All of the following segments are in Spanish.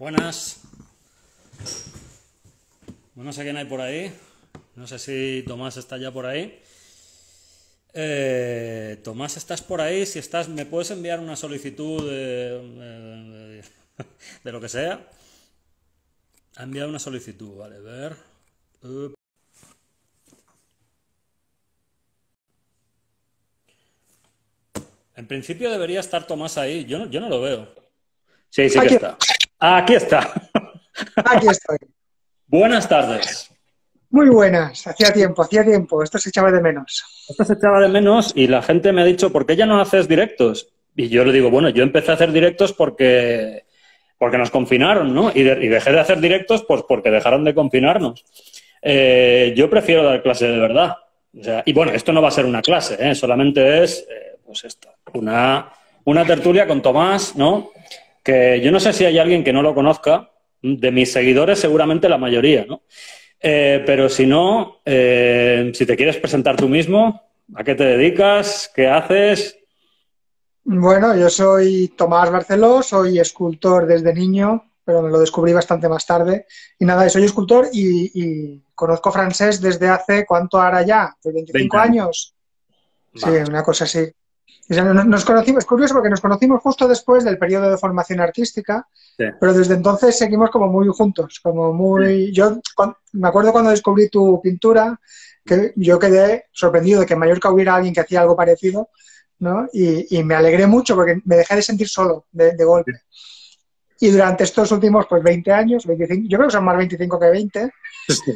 Buenas. No sé quién hay por ahí. No sé si Tomás está ya por ahí. Tomás, ¿estás por ahí? Si estás, ¿me puedes enviar una solicitud de lo que sea? Ha enviado una solicitud, vale, a ver. En principio debería estar Tomás ahí. Yo no lo veo. Sí, sí que Aquí, está. Ah, aquí está. aquí estoy. Buenas tardes. Muy buenas. Hacía tiempo. Esto se echaba de menos. Esto se echaba de menos y la gente me ha dicho, ¿por qué ya no haces directos? Y yo le digo, bueno, yo empecé a hacer directos porque nos confinaron, ¿no? Y dejé de hacer directos pues porque dejaron de confinarnos. Yo prefiero dar clase de verdad. O sea, y bueno, esto no va a ser una clase, ¿eh? Solamente es, pues esto, una tertulia con Tomás, ¿no? Que yo no sé si hay alguien que no lo conozca. De mis seguidores seguramente la mayoría, ¿no? Pero si no, si te quieres presentar tú mismo, ¿a qué te dedicas? ¿Qué haces? Bueno, yo soy Tomás Barceló, soy escultor desde niño, pero me lo descubrí bastante más tarde. Y nada, soy escultor y conozco francés desde hace, ¿cuánto hará ya? ¿De 20 25 años. años? Sí, Vale. una cosa así. O sea, nos conocimos, es curioso porque nos conocimos justo después del periodo de formación artística, Sí, pero desde entonces seguimos como muy juntos, como muy... me acuerdo cuando descubrí tu pintura, que yo quedé sorprendido de que en Mallorca hubiera alguien que hacía algo parecido, ¿no? Y me alegré mucho porque me dejé de sentir solo de golpe. Y durante estos últimos, pues, 20 años, 25, yo creo que son más 25 que 20,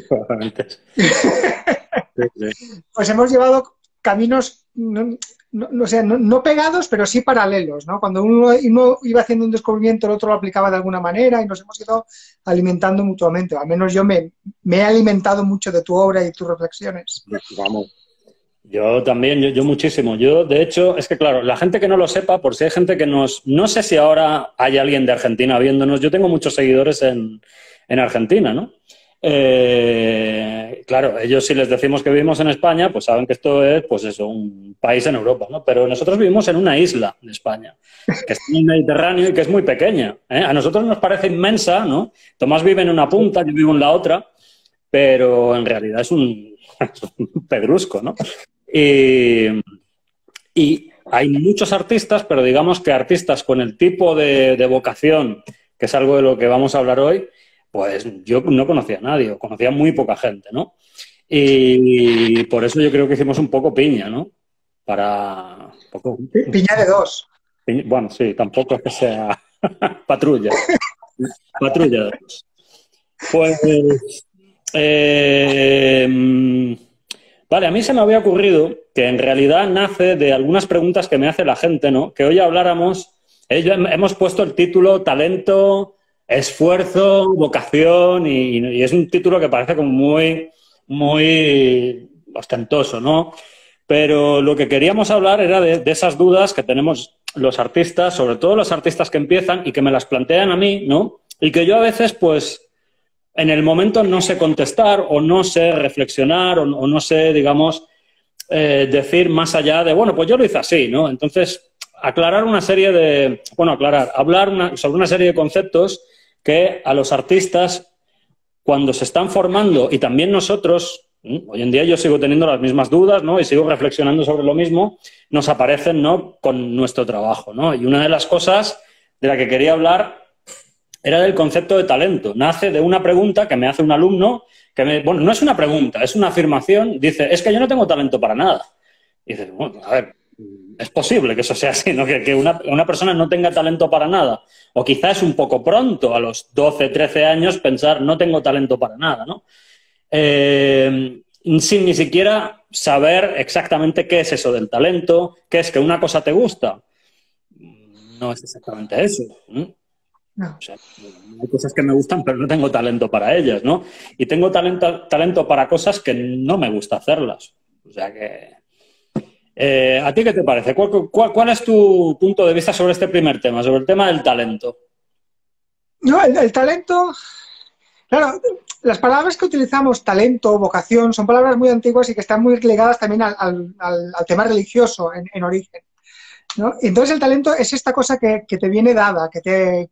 probablemente. Sí, sí. pues hemos llevado caminos, no pegados, pero sí paralelos, ¿no? Cuando uno iba haciendo un descubrimiento, el otro lo aplicaba de alguna manera y nos hemos ido alimentando mutuamente. Al menos yo me he alimentado mucho de tu obra y tus reflexiones. Vamos. Yo también, yo muchísimo. Yo, de hecho, es que claro, la gente que no lo sepa, por si hay gente que nos... No sé si ahora hay alguien de Argentina viéndonos. Yo tengo muchos seguidores en Argentina, ¿no? Claro, ellos si les decimos que vivimos en España, pues saben que esto es, pues eso, un país en Europa, ¿no? Pero nosotros vivimos en una isla de España, que está en el Mediterráneo y que es muy pequeña, ¿eh? A nosotros nos parece inmensa, ¿no? Tomás vive en una punta, yo vivo en la otra, pero en realidad es un, es un pedrusco, ¿no? Y, y hay muchos artistas, pero digamos que artistas con el tipo de vocación, que es algo de lo que vamos a hablar hoy, pues yo no conocía a nadie, o conocía muy poca gente, ¿no? Y por eso yo creo que hicimos un poco piña, ¿no? Para... Poco, Piña de dos. bueno, sí, tampoco es que sea patrulla. Patrulla. Pues... eh, vale, a mí se me había ocurrido que en realidad nace de algunas preguntas que me hace la gente, ¿no? Que hoy habláramos, hemos puesto el título Talento, Esfuerzo, Vocación, y es un título que parece como muy ostentoso, ¿no? Pero lo que queríamos hablar era de esas dudas que tenemos los artistas, sobre todo los artistas que empiezan y que me las plantean a mí, ¿no? Y que yo a veces, pues, en el momento no sé contestar o no sé reflexionar o no sé, digamos, decir más allá de, bueno, pues yo lo hice así, ¿no? Entonces, aclarar una serie de, bueno, hablar sobre una serie de conceptos que a los artistas, cuando se están formando, y también nosotros, hoy en día yo sigo teniendo las mismas dudas, ¿no? Y sigo reflexionando sobre lo mismo, nos aparecen, ¿no? Con nuestro trabajo, ¿no? Y una de las cosas de la que quería hablar era del concepto de talento. Nace de una pregunta que me hace un alumno, bueno, no es una pregunta, es una afirmación. Dice, es que yo no tengo talento para nada. Y dices, bueno, a ver, es posible que eso sea así, ¿no? Que una persona no tenga talento para nada. O quizás es un poco pronto, a los 12, 13 años, pensar, no tengo talento para nada, ¿no? Sin ni siquiera saber exactamente qué es eso del talento, qué es que una cosa te gusta. No es exactamente eso. No. O sea, hay cosas que me gustan, pero no tengo talento para ellas, ¿no? Y tengo talento para cosas que no me gusta hacerlas. O sea que... ¿a ti qué te parece? ¿Cuál es tu punto de vista sobre este primer tema, sobre el tema del talento? No, el talento, claro, las palabras que utilizamos, talento, vocación, son palabras muy antiguas y que están muy ligadas también al tema religioso en origen, ¿no? Entonces el talento es esta cosa que te viene dada, que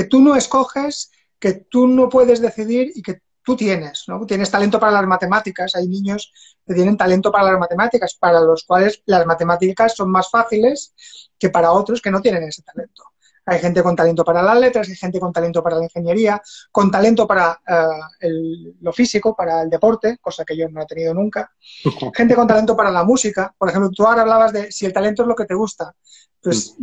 tú no escoges que tú no puedes decidir y que tú tienes, ¿no? Tienes talento para las matemáticas, hay niños que tienen talento para las matemáticas, para los cuales las matemáticas son más fáciles que para otros que no tienen ese talento. Hay gente con talento para las letras, hay gente con talento para la ingeniería, con talento para lo físico, para el deporte, cosa que yo no he tenido nunca. Gente con talento para la música. Por ejemplo, tú ahora hablabas de si el talento es lo que te gusta. Pues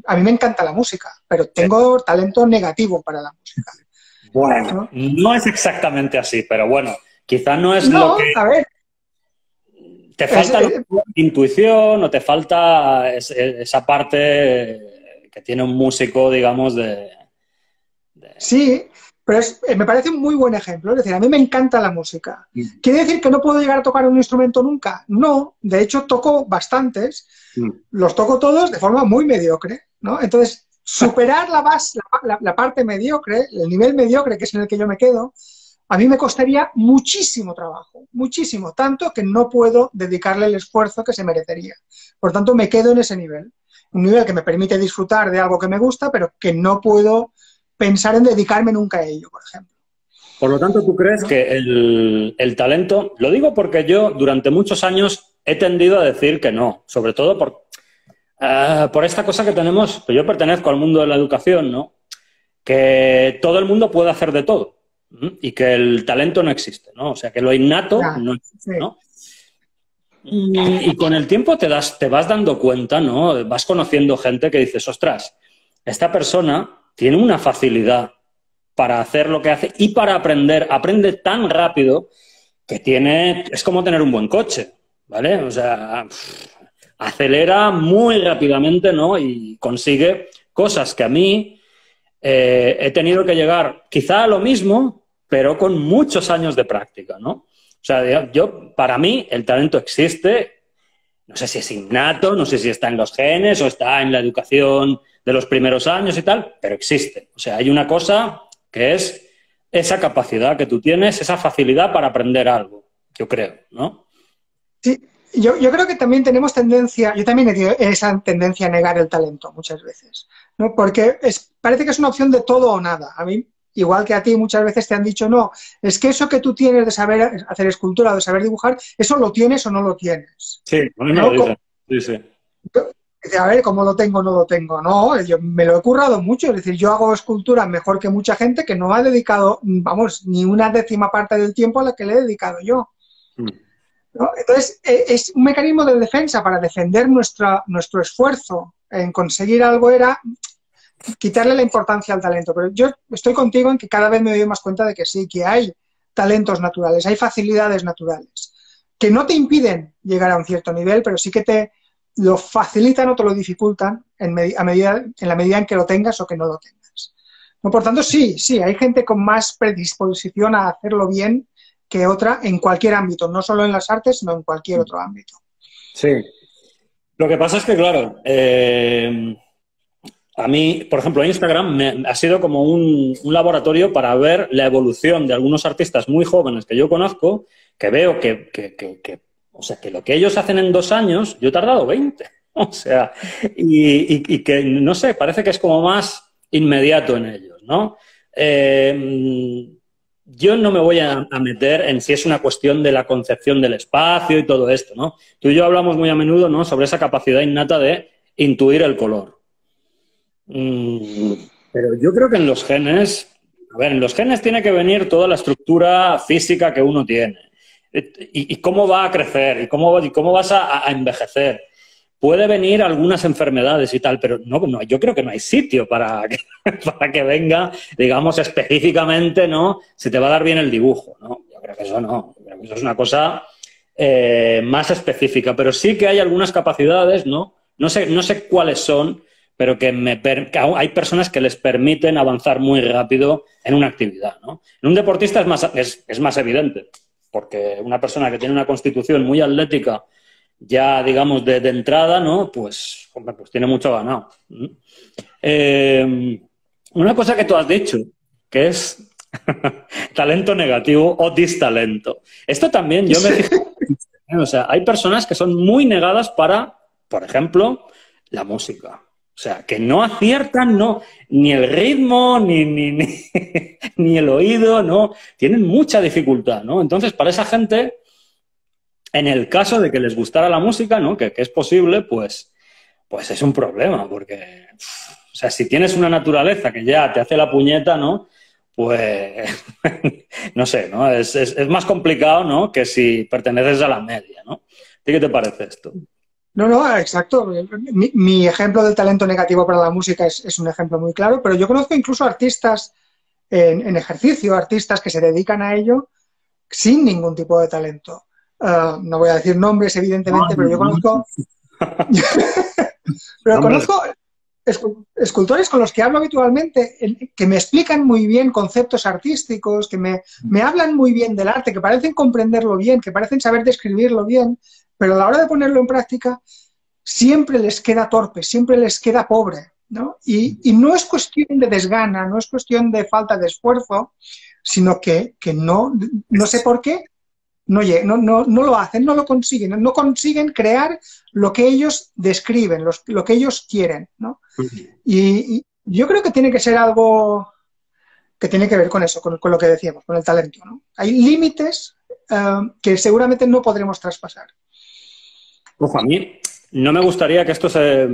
a mí me encanta la música, pero tengo talento negativo para la música. Bueno, no es exactamente así, pero bueno, quizás no es No, lo que... a ver. Te falta intuición o te falta esa parte que tiene un músico, digamos, Sí, pero me parece un muy buen ejemplo. Es decir, a mí me encanta la música. ¿Quiere decir que no puedo llegar a tocar un instrumento nunca? No, de hecho toco bastantes, los toco todos de forma muy mediocre, ¿no? Entonces, superar la parte mediocre, el nivel mediocre, que es en el que yo me quedo, a mí me costaría muchísimo trabajo, muchísimo, tanto que no puedo dedicarle el esfuerzo que se merecería. Por tanto, me quedo en ese nivel. Un nivel que me permite disfrutar de algo que me gusta, pero que no puedo pensar en dedicarme nunca a ello, por ejemplo. Por lo tanto, ¿tú crees que el talento... Lo digo porque yo durante muchos años he tendido a decir que no, sobre todo por esta cosa que tenemos, que yo pertenezco al mundo de la educación, ¿no? Que todo el mundo puede hacer de todo y que el talento no existe, ¿no? O sea, que lo innato no existe, ¿no? Y con el tiempo te vas dando cuenta, ¿no? Vas conociendo gente que dices, ostras, esta persona tiene una facilidad para hacer lo que hace y para aprender. Aprende tan rápido que es como tener un buen coche, ¿vale? O sea, acelera muy rápidamente, ¿no? Y consigue cosas que a mí he tenido que llegar quizá a lo mismo, pero con muchos años de práctica, ¿no? O sea, para mí, el talento existe. No sé si es innato, no sé si está en los genes o está en la educación de los primeros años y tal, pero existe. O sea, hay una cosa que es esa capacidad que tú tienes, esa facilidad para aprender algo, yo creo, ¿no? Sí, yo creo que también tenemos tendencia, yo también he tenido esa tendencia a negar el talento muchas veces, ¿no? Porque parece que es una opción de todo o nada. A mí, igual que a ti, muchas veces te han dicho, no, es que eso que tú tienes de saber hacer escultura o de saber dibujar, eso lo tienes o no lo tienes. Sí, a mí me lo dicen. Sí, sí. A ver, ¿cómo lo tengo o no lo tengo? No, yo me lo he currado mucho. Es decir, yo hago escultura mejor que mucha gente que no ha dedicado, vamos, ni una décima parte del tiempo a la que le he dedicado yo. ¿No? Entonces, es un mecanismo de defensa para defender nuestro esfuerzo en conseguir algo era quitarle la importancia al talento. Pero yo estoy contigo en que cada vez me doy más cuenta de que sí, que hay talentos naturales, hay facilidades naturales, que no te impiden llegar a un cierto nivel, pero sí que te lo facilitan o te lo dificultan en la medida en que lo tengas o que no lo tengas. ¿No? Por tanto, sí, hay gente con más predisposición a hacerlo bien que otra en cualquier ámbito, no solo en las artes, sino en cualquier otro ámbito. Sí. Lo que pasa es que, claro, a mí, por ejemplo, Instagram ha sido como un laboratorio para ver la evolución de algunos artistas muy jóvenes que yo conozco, que veo o sea, que lo que ellos hacen en 2 años, yo he tardado 20. O sea, y que, no sé, parece que es como más inmediato en ellos, ¿no? Yo no me voy a meter en si es una cuestión de la concepción del espacio y todo esto, ¿no? Tú y yo hablamos muy a menudo, ¿no?, sobre esa capacidad innata de intuir el color. Pero yo creo que en los genes, en los genes tiene que venir toda la estructura física que uno tiene. Y cómo va a crecer, y cómo vas a envejecer. Puede venir algunas enfermedades y tal, pero no, yo creo que no hay sitio para que venga, digamos, específicamente, ¿no? Si te va a dar bien el dibujo, ¿no? Yo creo que eso no. Yo creo que eso es una cosa más específica. Pero sí que hay algunas capacidades, ¿no? No sé cuáles son, pero que hay personas que les permiten avanzar muy rápido en una actividad, ¿no? En un deportista es más evidente, porque una persona que tiene una constitución muy atlética, ya, digamos, de entrada, ¿no? Pues tiene mucho ganado. Una cosa que tú has dicho, que es talento negativo o distalento. Esto también yo me fijo. O sea, hay personas que son muy negadas para, por ejemplo, la música. O sea, que no aciertan, no, ni el ritmo, ni el oído, ¿no? Tienen mucha dificultad, ¿no? Entonces, para esa gente, en el caso de que les gustara la música, ¿no? Que es posible, pues es un problema, porque, o sea, si tienes una naturaleza que ya te hace la puñeta, ¿no? Pues, no sé, ¿no? Es más complicado, ¿no? Que si perteneces a la media, ¿no? ¿A ti qué te parece esto? No, exacto. Mi ejemplo del talento negativo para la música es un ejemplo muy claro, pero yo conozco incluso artistas en ejercicio, artistas que se dedican a ello sin ningún tipo de talento. No voy a decir nombres, evidentemente, pero yo conozco... pero conozco escultores con los que hablo habitualmente que me explican muy bien conceptos artísticos, que me hablan muy bien del arte, que parecen comprenderlo bien, que parecen saber describirlo bien, pero a la hora de ponerlo en práctica siempre les queda torpe, siempre les queda pobre, ¿no? Y no es cuestión de desgana, no es cuestión de falta de esfuerzo, sino que no sé por qué, no lo hacen, no lo consiguen, no consiguen crear lo que ellos describen, lo que ellos quieren, ¿no? Y yo creo que tiene que ser algo que tiene que ver con eso, con lo que decíamos, con el talento, ¿no? Hay límites que seguramente no podremos traspasar. Ojo, a mí no me gustaría que esto se...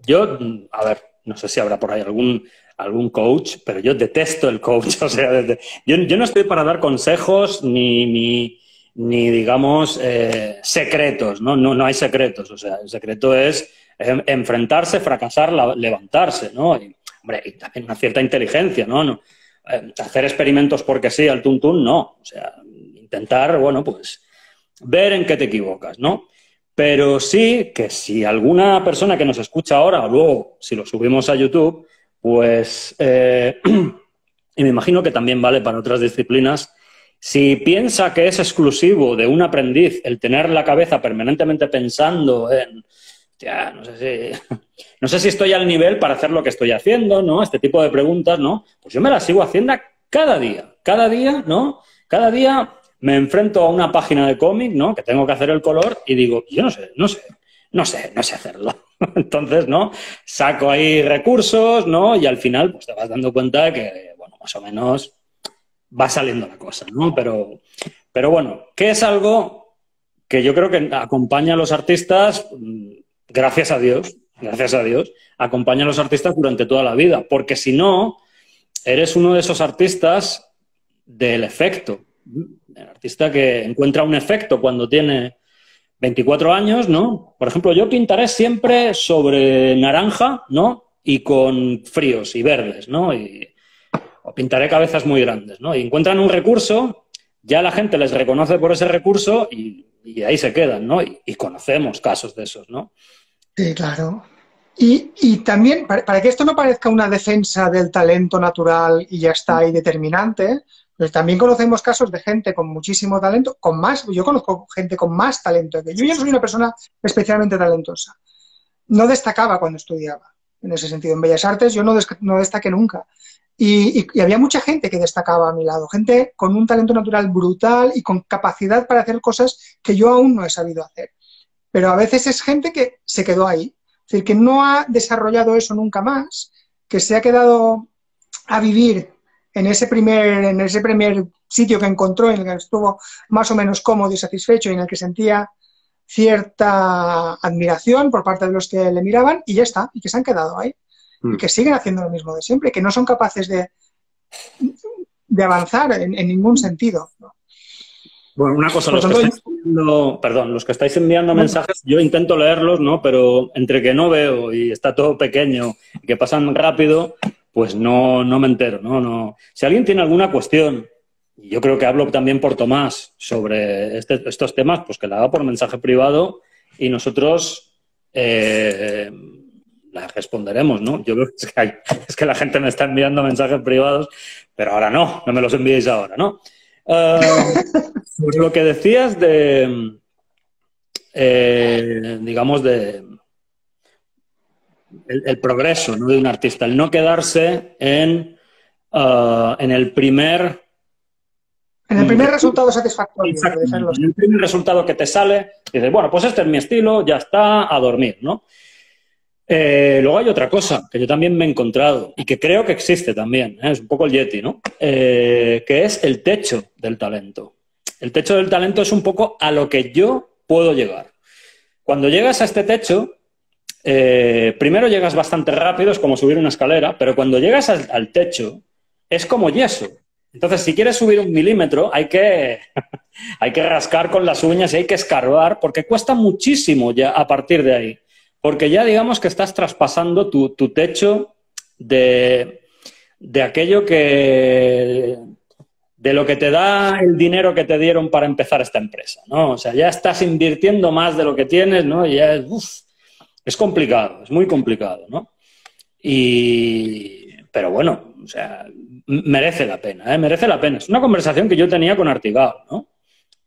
Yo, a ver, no sé si habrá por ahí algún coach, pero yo detesto el coach. O sea, yo no estoy para dar consejos ni digamos, secretos, ¿no? No hay secretos. O sea, el secreto es enfrentarse, fracasar, levantarse, ¿no? Y, hombre, y también una cierta inteligencia, ¿no? Hacer experimentos porque sí, al tuntún, no. O sea, intentar, bueno, pues ver en qué te equivocas, ¿no? Pero sí que si alguna persona que nos escucha ahora, o luego si lo subimos a YouTube, pues, y me imagino que también vale para otras disciplinas, si piensa que es exclusivo de un aprendiz el tener la cabeza permanentemente pensando en, ya, no sé si estoy al nivel para hacer lo que estoy haciendo, ¿no? Este tipo de preguntas, ¿no? Pues yo me las sigo haciendo cada día, ¿no? Cada día me enfrento a una página de cómic, ¿no? Que tengo que hacer el color y digo, yo no sé hacerlo. Entonces, ¿no? Saco ahí recursos, ¿no? Y al final, pues te vas dando cuenta de que, bueno, más o menos va saliendo la cosa, ¿no? Pero bueno, que es algo que yo creo que acompaña a los artistas, gracias a Dios, acompaña a los artistas durante toda la vida, porque si no, eres uno de esos artistas del efecto. El artista que encuentra un efecto cuando tiene 24 años, ¿no? Por ejemplo, yo pintaré siempre sobre naranja, ¿no? Y con fríos y verdes, ¿no? O pintaré cabezas muy grandes, ¿no? Y encuentran un recurso, ya la gente les reconoce por ese recurso y ahí se quedan, ¿no? Y conocemos casos de esos, ¿no? Sí, claro. Y también, para que esto no parezca una defensa del talento natural y ya está ahí determinante, pues también conocemos casos de gente con muchísimo talento, yo conozco gente con más talento que yo. Yo no soy una persona especialmente talentosa. No destacaba cuando estudiaba, en ese sentido. En Bellas Artes yo no destaqué nunca. Y había mucha gente que destacaba a mi lado, gente con un talento natural brutal y con capacidad para hacer cosas que yo aún no he sabido hacer. Pero a veces es gente que se quedó ahí. Es decir, que no ha desarrollado eso nunca más, que se ha quedado a vivir en ese primer sitio que encontró, en el que estuvo más o menos cómodo y satisfecho y en el que sentía cierta admiración por parte de los que le miraban y ya está, y que se han quedado ahí. Y que siguen haciendo lo mismo de siempre, que no son capaces de avanzar en ningún sentido, ¿no? Bueno, una cosa, los que estáis enviando mensajes, yo intento leerlos, ¿no? Pero entre que no veo y está todo pequeño y que pasan rápido, pues no me entero, ¿no? Si alguien tiene alguna cuestión, y yo creo que hablo también por Tomás sobre estos temas, pues que la haga por mensaje privado y nosotros la responderemos, ¿no? Yo creo que es que la gente me está enviando mensajes privados, pero ahora no me los enviéis ahora, ¿no? Sobre lo que decías digamos, el progreso, ¿no? De un artista, el no quedarse en el primer... En el primer resultado satisfactorio. En el primer resultado que te sale, dices, bueno, pues este es mi estilo, ya está, a dormir, ¿no? Luego hay otra cosa que yo también me he encontrado y que creo que existe también, es un poco el Yeti, ¿no? Que es el techo del talento. El techo del talento es un poco a lo que yo puedo llegar. Cuando llegas a este techo, primero llegas bastante rápido, es como subir una escalera, pero cuando llegas al techo es como yeso. Entonces, si quieres subir 1 milímetro, hay que rascar con las uñas y hay que escarbar, porque cuesta muchísimo ya a partir de ahí. Porque ya digamos que estás traspasando tu techo de aquello que... de lo que te da el dinero que te dieron para empezar esta empresa, ¿no? O sea, ya estás invirtiendo más de lo que tienes, ¿no? Y ya es complicado, es muy complicado, ¿no? Pero bueno, o sea, merece la pena, ¿eh? Merece la pena. Es una conversación que yo tenía con Artigau, ¿no?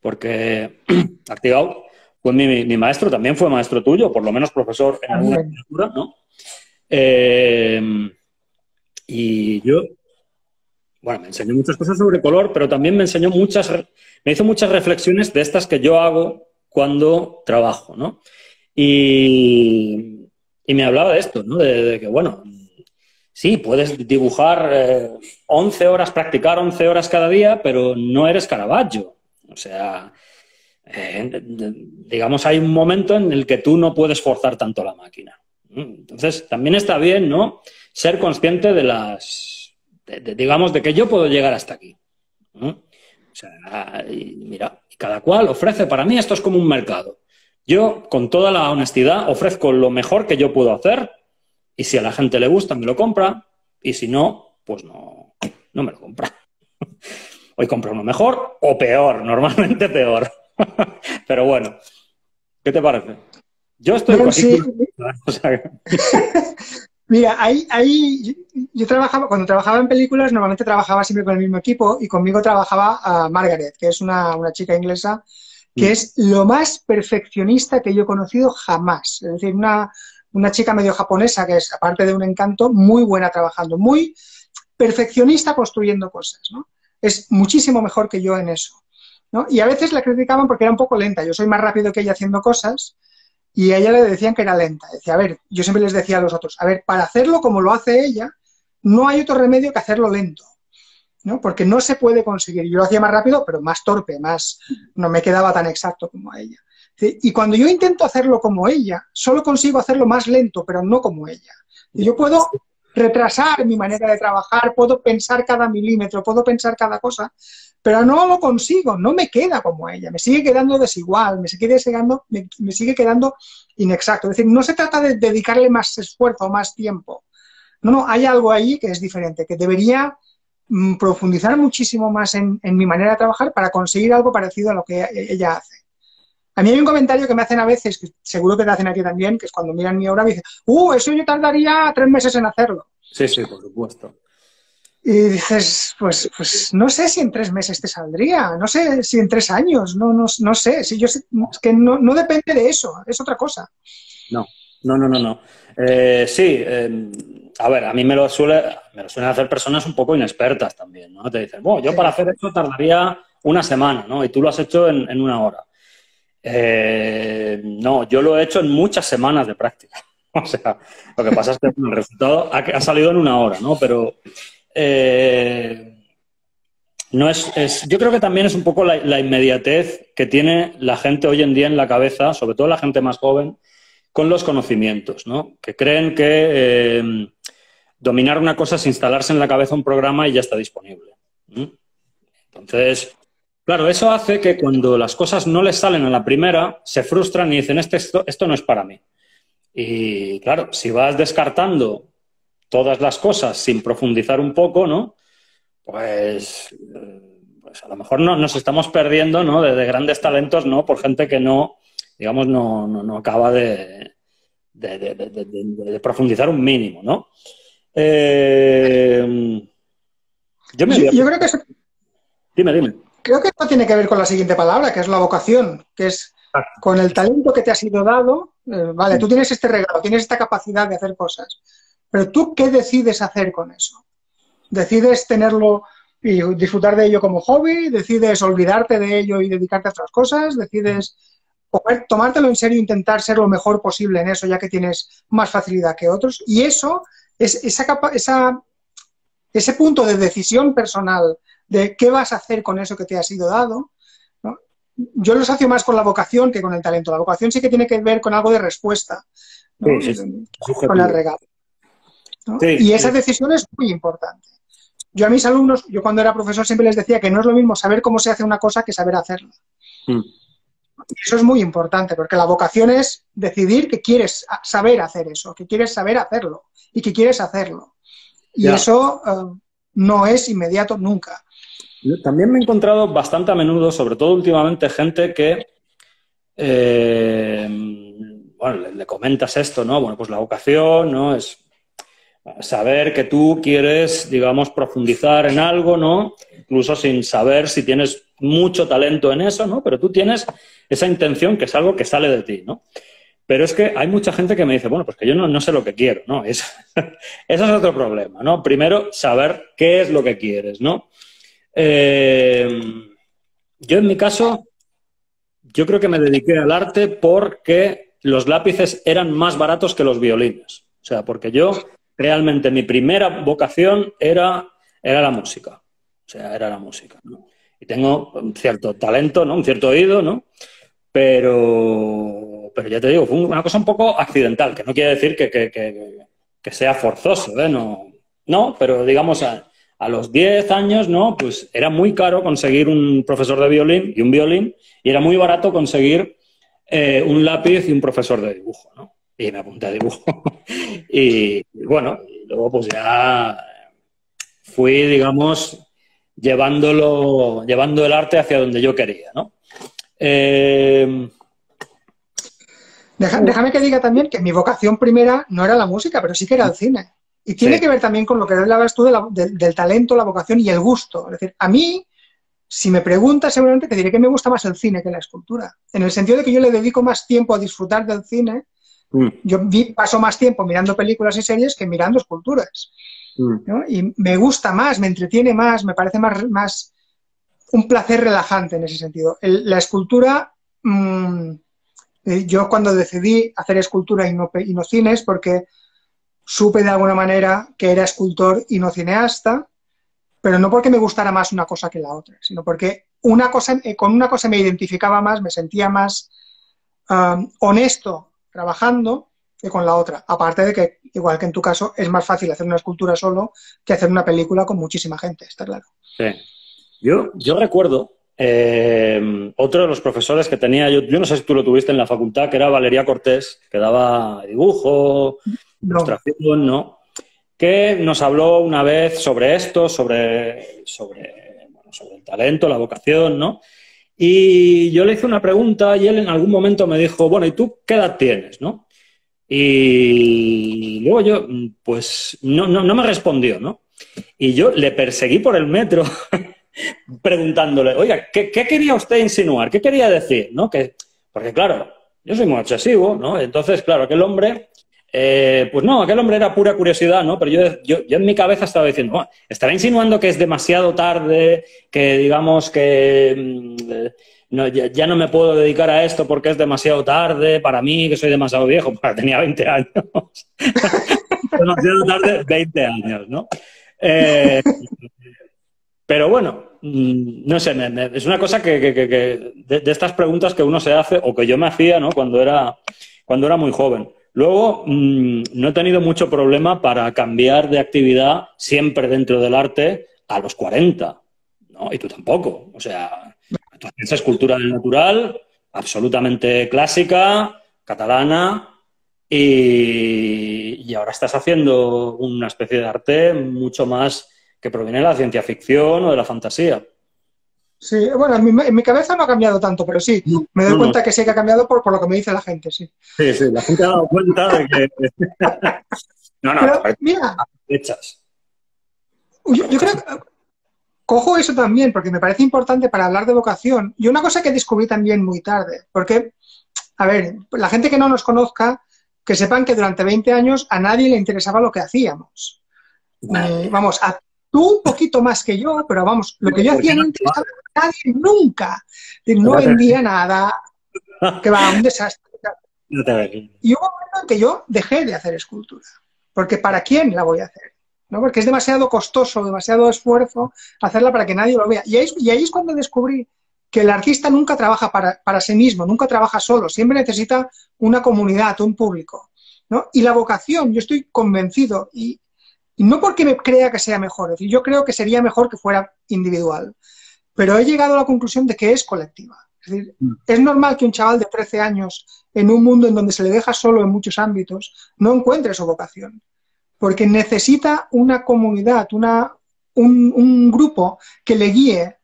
Porque Artigau fue mi maestro, también fue maestro tuyo, por lo menos profesor en alguna asignatura, ¿no? Y yo, bueno, me enseñó muchas cosas sobre color, pero también me hizo muchas reflexiones de estas que yo hago cuando trabajo, ¿no? Y me hablaba de esto, ¿no? De que, bueno, sí, puedes dibujar 11 horas, practicar 11 horas cada día, pero no eres Caravaggio. O sea, digamos, hay un momento en el que tú no puedes forzar tanto la máquina. Entonces, también está bien, ¿no? Ser consciente digamos, de que yo puedo llegar hasta aquí. O sea, y mira, cada cual ofrece, para mí esto es como un mercado. Yo, con toda la honestidad, ofrezco lo mejor que yo puedo hacer y si a la gente le gusta, me lo compra y si no, pues no me lo compra. Hoy compro uno mejor o peor, normalmente peor. Pero bueno, ¿qué te parece? Yo estoy sí. O sea... Mira, yo cuando trabajaba en películas, normalmente trabajaba siempre con el mismo equipo y conmigo trabajaba Margaret, que es una chica inglesa que es lo más perfeccionista que yo he conocido jamás. Es decir, una chica medio japonesa que es, aparte de un encanto, muy buena trabajando, muy perfeccionista construyendo cosas, ¿no? Es muchísimo mejor que yo en eso, ¿no? Y a veces la criticaban porque era un poco lenta. Yo soy más rápido que ella haciendo cosas y a ella le decían que era lenta. Decía, a ver, yo siempre les decía a los otros, a ver, para hacerlo como lo hace ella, no hay otro remedio que hacerlo lento, ¿no? Porque no se puede conseguir. Yo lo hacía más rápido, pero más torpe, no me quedaba tan exacto como a ella. Y cuando yo intento hacerlo como ella, solo consigo hacerlo más lento, pero no como ella. Y yo puedo retrasar mi manera de trabajar, puedo pensar cada milímetro, puedo pensar cada cosa, pero no lo consigo, no me queda como ella, me sigue quedando desigual, me sigue quedando inexacto. Es decir, no se trata de dedicarle más esfuerzo, más tiempo. No, hay algo ahí que es diferente, que debería profundizar muchísimo más en mi manera de trabajar para conseguir algo parecido a lo que ella hace. A mí hay un comentario que me hacen a veces, que seguro que te hacen aquí también, que es cuando miran mi obra y dicen, eso yo tardaría 3 meses en hacerlo. Sí, por supuesto. Y dices, pues no sé si en 3 meses te saldría, no sé si en 3 años, no sé. Si es que no depende de eso, es otra cosa. No. Sí, a ver, a mí me lo suelen hacer personas un poco inexpertas también, ¿no? Te dicen, bueno, yo para hacer esto tardaría 1 semana, ¿no? Y tú lo has hecho en 1 hora. No, yo lo he hecho en muchas semanas de práctica. O sea, lo que pasa es que el resultado ha salido en 1 hora, ¿no? Pero no yo creo que también es un poco la inmediatez que tiene la gente hoy en día en la cabeza, sobre todo la gente más joven, con los conocimientos, ¿no? Que creen que dominar una cosa es instalarse en la cabeza un programa y ya está disponible. Entonces, claro, eso hace que cuando las cosas no les salen a la primera, se frustran y dicen, esto no es para mí. Y claro, si vas descartando todas las cosas sin profundizar un poco, ¿no? Pues a lo mejor nos estamos perdiendo, ¿no? de grandes talentos, ¿no? Por gente que no, digamos, no acaba de profundizar un mínimo, ¿no? Yo creo que eso... Dime. Creo que esto tiene que ver con la siguiente palabra, que es la vocación, que es con el talento que te ha sido dado. Vale, tú tienes este regalo, tienes esta capacidad de hacer cosas, pero ¿tú qué decides hacer con eso? ¿Decides tenerlo y disfrutar de ello como hobby? ¿Decides olvidarte de ello y dedicarte a otras cosas? ¿Decides tomártelo en serio e intentar ser lo mejor posible en eso, ya que tienes más facilidad que otros. Y eso, ese punto de decisión personal de qué vas a hacer con eso que te ha sido dado, ¿no? Yo lo asocio más con la vocación que con el talento. La vocación sí que tiene que ver con algo de respuesta, ¿no? Sí, sí, Con el regalo, ¿no? sí, Y esa decisión es muy importante. Yo a mis alumnos, yo cuando era profesor siempre les decía que no es lo mismo saber cómo se hace una cosa que saber hacerla. Mm. Y eso es muy importante, porque la vocación es decidir que quieres saber hacer eso, que quieres saber hacerlo y que quieres hacerlo. Y Ya. eso no es inmediato nunca. Yo también me he encontrado bastante a menudo, sobre todo últimamente, gente que, bueno, le comentas esto, ¿no? Bueno, pues la vocación, ¿no? Es saber que tú quieres, digamos, profundizar en algo, ¿no? Incluso sin saber si tienes mucho talento en eso, ¿no? Pero tú tienes esa intención que es algo que sale de ti, ¿no? Pero es que hay mucha gente que me dice, bueno, pues que yo no sé lo que quiero, ¿no? Eso es otro problema, ¿no? Primero, saber qué es lo que quieres, ¿no? Yo en mi caso, yo creo que me dediqué al arte porque los lápices eran más baratos que los violines. O sea, porque yo realmente mi primera vocación era la música. O sea, era la música, ¿no? Y tengo un cierto talento, ¿no? Un cierto oído, ¿no? Pero ya te digo, fue una cosa un poco accidental, que no quiere decir que sea forzoso, ¿eh? No, pero digamos a los 10 años, ¿no? Pues era muy caro conseguir un profesor de violín y un violín, y era muy barato conseguir un lápiz y un profesor de dibujo, ¿no? Y me apunté a dibujo. Y bueno, y luego pues ya fui, digamos, llevando el arte hacia donde yo quería, ¿no? Déjame que diga también que mi vocación primera no era la música, pero sí que era el cine. Y tiene Sí. que ver también con lo que hablabas tú del talento, la vocación y el gusto. Es decir, a mí, si me preguntas, seguramente te diré que me gusta más el cine que la escultura. En el sentido de que yo le dedico más tiempo a disfrutar del cine. Yo paso más tiempo mirando películas y series que mirando esculturas, ¿no? Y me gusta más, me entretiene más, me parece más un placer relajante en ese sentido. La escultura, yo cuando decidí hacer escultura y no cines, porque supe de alguna manera que era escultor y no cineasta, pero no porque me gustara más una cosa que la otra, sino porque con una cosa me identificaba más, me sentía más honesto trabajando que con la otra. Aparte de que, igual que en tu caso, es más fácil hacer una escultura solo que hacer una película con muchísima gente, está claro. Sí. Yo recuerdo otro de los profesores que tenía, yo no sé si tú lo tuviste en la facultad, que era Valeria Cortés, que daba dibujo, ilustración, ¿no? Que nos habló una vez sobre esto, sobre el talento, la vocación, ¿no? Y yo le hice una pregunta y él en algún momento me dijo, bueno, ¿y tú qué edad tienes, no? Y luego yo, pues, no me respondió, ¿no? Y yo le perseguí por el metro preguntándole, oiga, ¿qué quería usted insinuar? ¿Qué quería decir? ¿No? Porque, claro, yo soy muy obsesivo, ¿no? Entonces, claro, aquel hombre, pues no, aquel hombre era pura curiosidad, ¿no? Pero yo en mi cabeza estaba diciendo, bueno, estará insinuando que es demasiado tarde, que digamos que ya no me puedo dedicar a esto porque es demasiado tarde para mí, que soy demasiado viejo. Pues tenía 20 años. Demasiado tarde, 20 años, ¿no? Pero bueno, no sé, es una cosa que de estas preguntas que uno se hace o que yo me hacía, ¿no? Cuando era muy joven. Luego, no he tenido mucho problema para cambiar de actividad siempre dentro del arte a los 40, ¿no? Y tú tampoco. O sea, tú haces escultura del natural, absolutamente clásica, catalana, y ahora estás haciendo una especie de arte mucho más que proviene de la ciencia ficción o de la fantasía. Sí, bueno, en mi cabeza no ha cambiado tanto, pero sí, me doy cuenta que sí que ha cambiado por lo que me dice la gente, sí. Sí, la gente ha dado cuenta de que... Pero, mira, hechas. Yo creo que cojo eso también, porque me parece importante para hablar de vocación. Y una cosa que descubrí también muy tarde, porque, a ver, la gente que no nos conozca, que sepan que durante 20 años a nadie le interesaba lo que hacíamos. Vamos, tú un poquito más que yo, pero vamos, lo que yo hacía no interesaba a nadie nunca. No vendía nada, que va, un desastre. No te ves. Y hubo un momento en que yo dejé de hacer escultura, porque ¿para quién la voy a hacer? ¿No? Porque es demasiado costoso, demasiado esfuerzo hacerla para que nadie lo vea. Y ahí es cuando descubrí que el artista nunca trabaja para sí mismo, nunca trabaja solo, siempre necesita una comunidad, un público, ¿no? Y la vocación, yo estoy convencido, y no porque me crea que sea mejor, es decir, yo creo que sería mejor que fuera individual, pero he llegado a la conclusión de que es colectiva. Es decir, es normal que un chaval de 13 años, en un mundo en donde se le deja solo en muchos ámbitos, no encuentre su vocación, porque necesita una comunidad, un grupo que le guíe,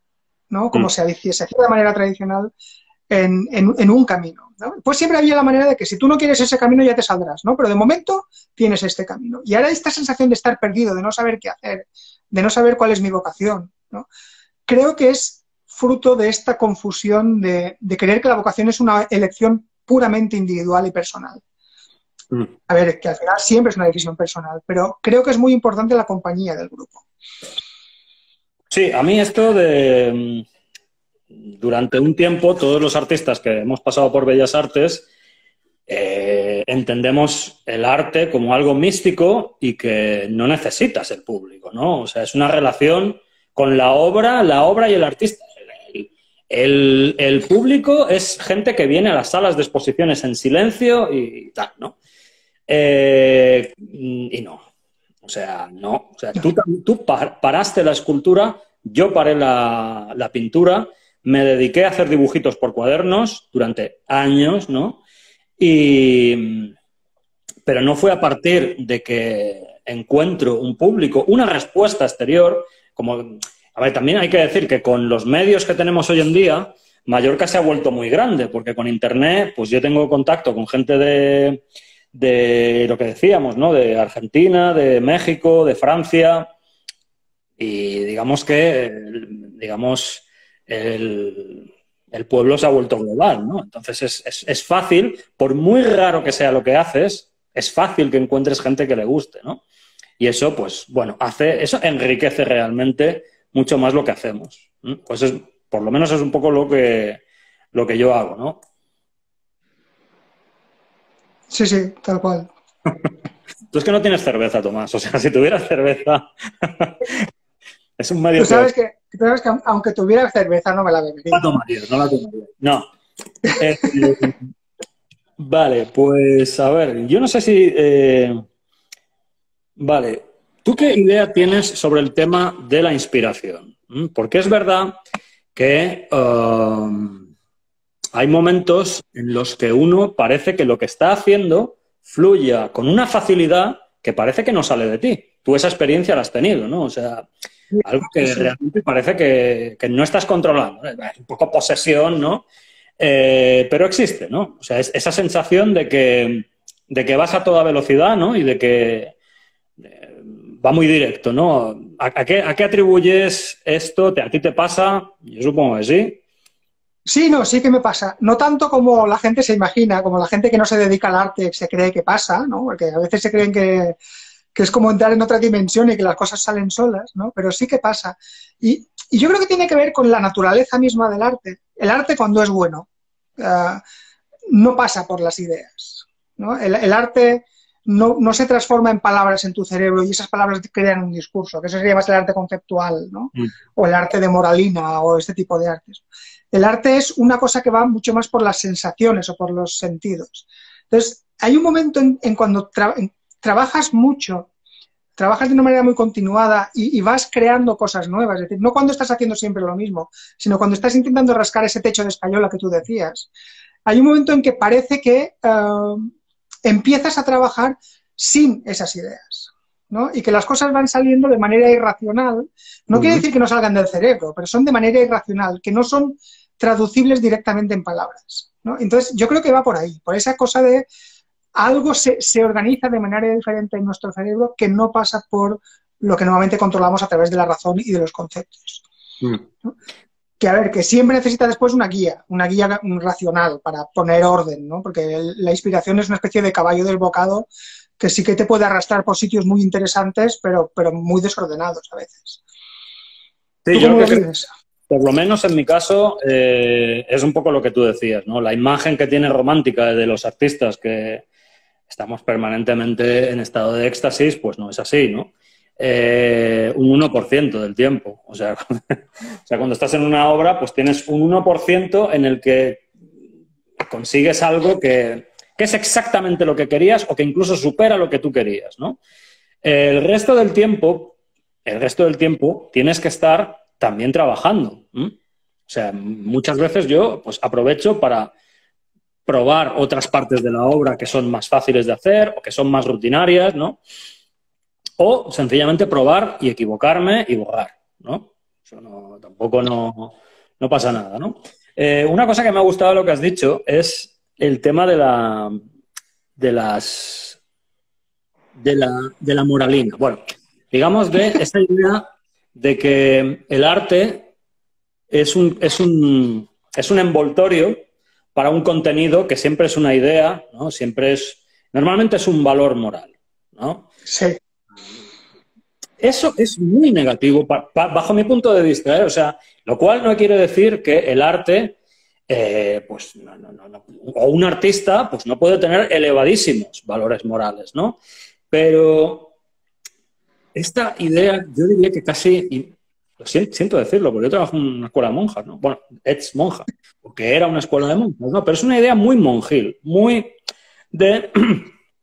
¿no? Como se hacía de manera tradicional, en un camino, ¿no? Pues siempre había la manera de que si tú no quieres ese camino ya te saldrás, ¿no? Pero de momento tienes este camino. Y ahora esta sensación de estar perdido, de no saber qué hacer, de no saber cuál es mi vocación, ¿no? Creo que es fruto de esta confusión de creer que la vocación es una elección puramente individual y personal. A ver, que al final siempre es una decisión personal, pero creo que es muy importante la compañía del grupo. Sí, a mí esto de... Durante un tiempo, todos los artistas que hemos pasado por Bellas Artes entendemos el arte como algo místico y que no necesitas el público, ¿no? O sea, es una relación con la obra y el artista. El público es gente que viene a las salas de exposiciones en silencio y tal, ¿no? Y no. O sea, no. O sea, tú paraste la escultura, yo paré la pintura, me dediqué a hacer dibujitos por cuadernos durante años, ¿no? Pero no fue a partir de que encuentro un público, una respuesta exterior, como... A ver, también hay que decir que con los medios que tenemos hoy en día, Mallorca se ha vuelto muy grande, porque con Internet, pues yo tengo contacto con gente de lo que decíamos, ¿no? De Argentina, de México, de Francia, y digamos que, el pueblo se ha vuelto global, ¿no? Entonces es fácil, por muy raro que sea lo que haces, es fácil que encuentres gente que le guste, ¿no? Y eso, pues, bueno, eso enriquece realmente mucho más lo que hacemos. Pues por lo menos es un poco lo que yo hago, ¿no? Sí, sí, tal cual. Tú es que no tienes cerveza, Tomás. O sea, si tuvieras cerveza... es un medio... Tú sabes que aunque tuviera cerveza no me la bebería. No la tomarías, no la tomarías. No. Vale, pues a ver, yo no sé si... Vale, ¿tú qué idea tienes sobre el tema de la inspiración? Porque es verdad que hay momentos en los que uno parece que lo que está haciendo fluya con una facilidad que parece que no sale de ti. Tú esa experiencia la has tenido, ¿no? O sea, algo que realmente parece que no estás controlando. Un poco posesión, ¿no? Pero existe, ¿no? O sea, es esa sensación de que vas a toda velocidad, ¿no? Y de que va muy directo, ¿no? ¿A qué atribuyes esto? ¿A ti te pasa? Yo supongo que sí. Sí, no, sí que me pasa. No tanto como la gente se imagina, como la gente que no se dedica al arte se cree que pasa, ¿no? Porque a veces se creen que es como entrar en otra dimensión y que las cosas salen solas, ¿no? Pero sí que pasa. Y yo creo que tiene que ver con la naturaleza misma del arte. El arte, cuando es bueno, no pasa por las ideas, ¿no? El arte no se transforma en palabras en tu cerebro y esas palabras crean un discurso, que eso sería más el arte conceptual, ¿no? O el arte de Moralina o este tipo de artes. El arte es una cosa que va mucho más por las sensaciones o por los sentidos. Entonces, hay un momento en cuando trabajas mucho, trabajas de una manera muy continuada y vas creando cosas nuevas. Es decir, no cuando estás haciendo siempre lo mismo, sino cuando estás intentando rascar ese techo de escayola que tú decías. Hay un momento en que parece que empiezas a trabajar sin esas ideas, ¿no? Y que las cosas van saliendo de manera irracional. No quiere decir que no salgan del cerebro, pero son de manera irracional, que no son traducibles directamente en palabras, ¿no? Entonces, yo creo que va por ahí, por esa cosa de algo se organiza de manera diferente en nuestro cerebro que no pasa por lo que normalmente controlamos a través de la razón y de los conceptos. ¿No? Que, a ver, que siempre necesita después una guía racional para poner orden, ¿no? Porque la inspiración es una especie de caballo desbocado que sí que te puede arrastrar por sitios muy interesantes, pero muy desordenados a veces. Sí, ¿Tú cómo lo vives? por lo menos en mi caso, es un poco lo que tú decías, ¿no? La imagen que tiene romántica de los artistas que estamos permanentemente en estado de éxtasis, pues no es así, ¿no? Un 1% del tiempo. O sea, cuando estás en una obra, pues tienes un 1% en el que consigues algo que es exactamente lo que querías o que incluso supera lo que tú querías, ¿no? El resto del tiempo tienes que estar también trabajando. O sea, muchas veces yo pues aprovecho para probar otras partes de la obra que son más fáciles de hacer o que son más rutinarias, ¿no? O sencillamente probar y equivocarme y borrar, ¿no? Eso tampoco no pasa nada, ¿no? Una cosa que me ha gustado de lo que has dicho es el tema de la moralina. Bueno, digamos de esa idea de que el arte es un envoltorio para un contenido que siempre es una idea, ¿no? Normalmente es un valor moral, ¿no? Sí. Eso es muy negativo bajo mi punto de vista, ¿eh? O sea, lo cual no quiere decir que el arte, pues, o un artista, pues no puede tener elevadísimos valores morales, ¿no? Pero esta idea, yo diría que casi, y lo siento decirlo, porque yo trabajo en una escuela de monjas, ¿no? Bueno, ex monja, porque era una escuela de monjas, ¿no? Pero es una idea muy monjil, muy de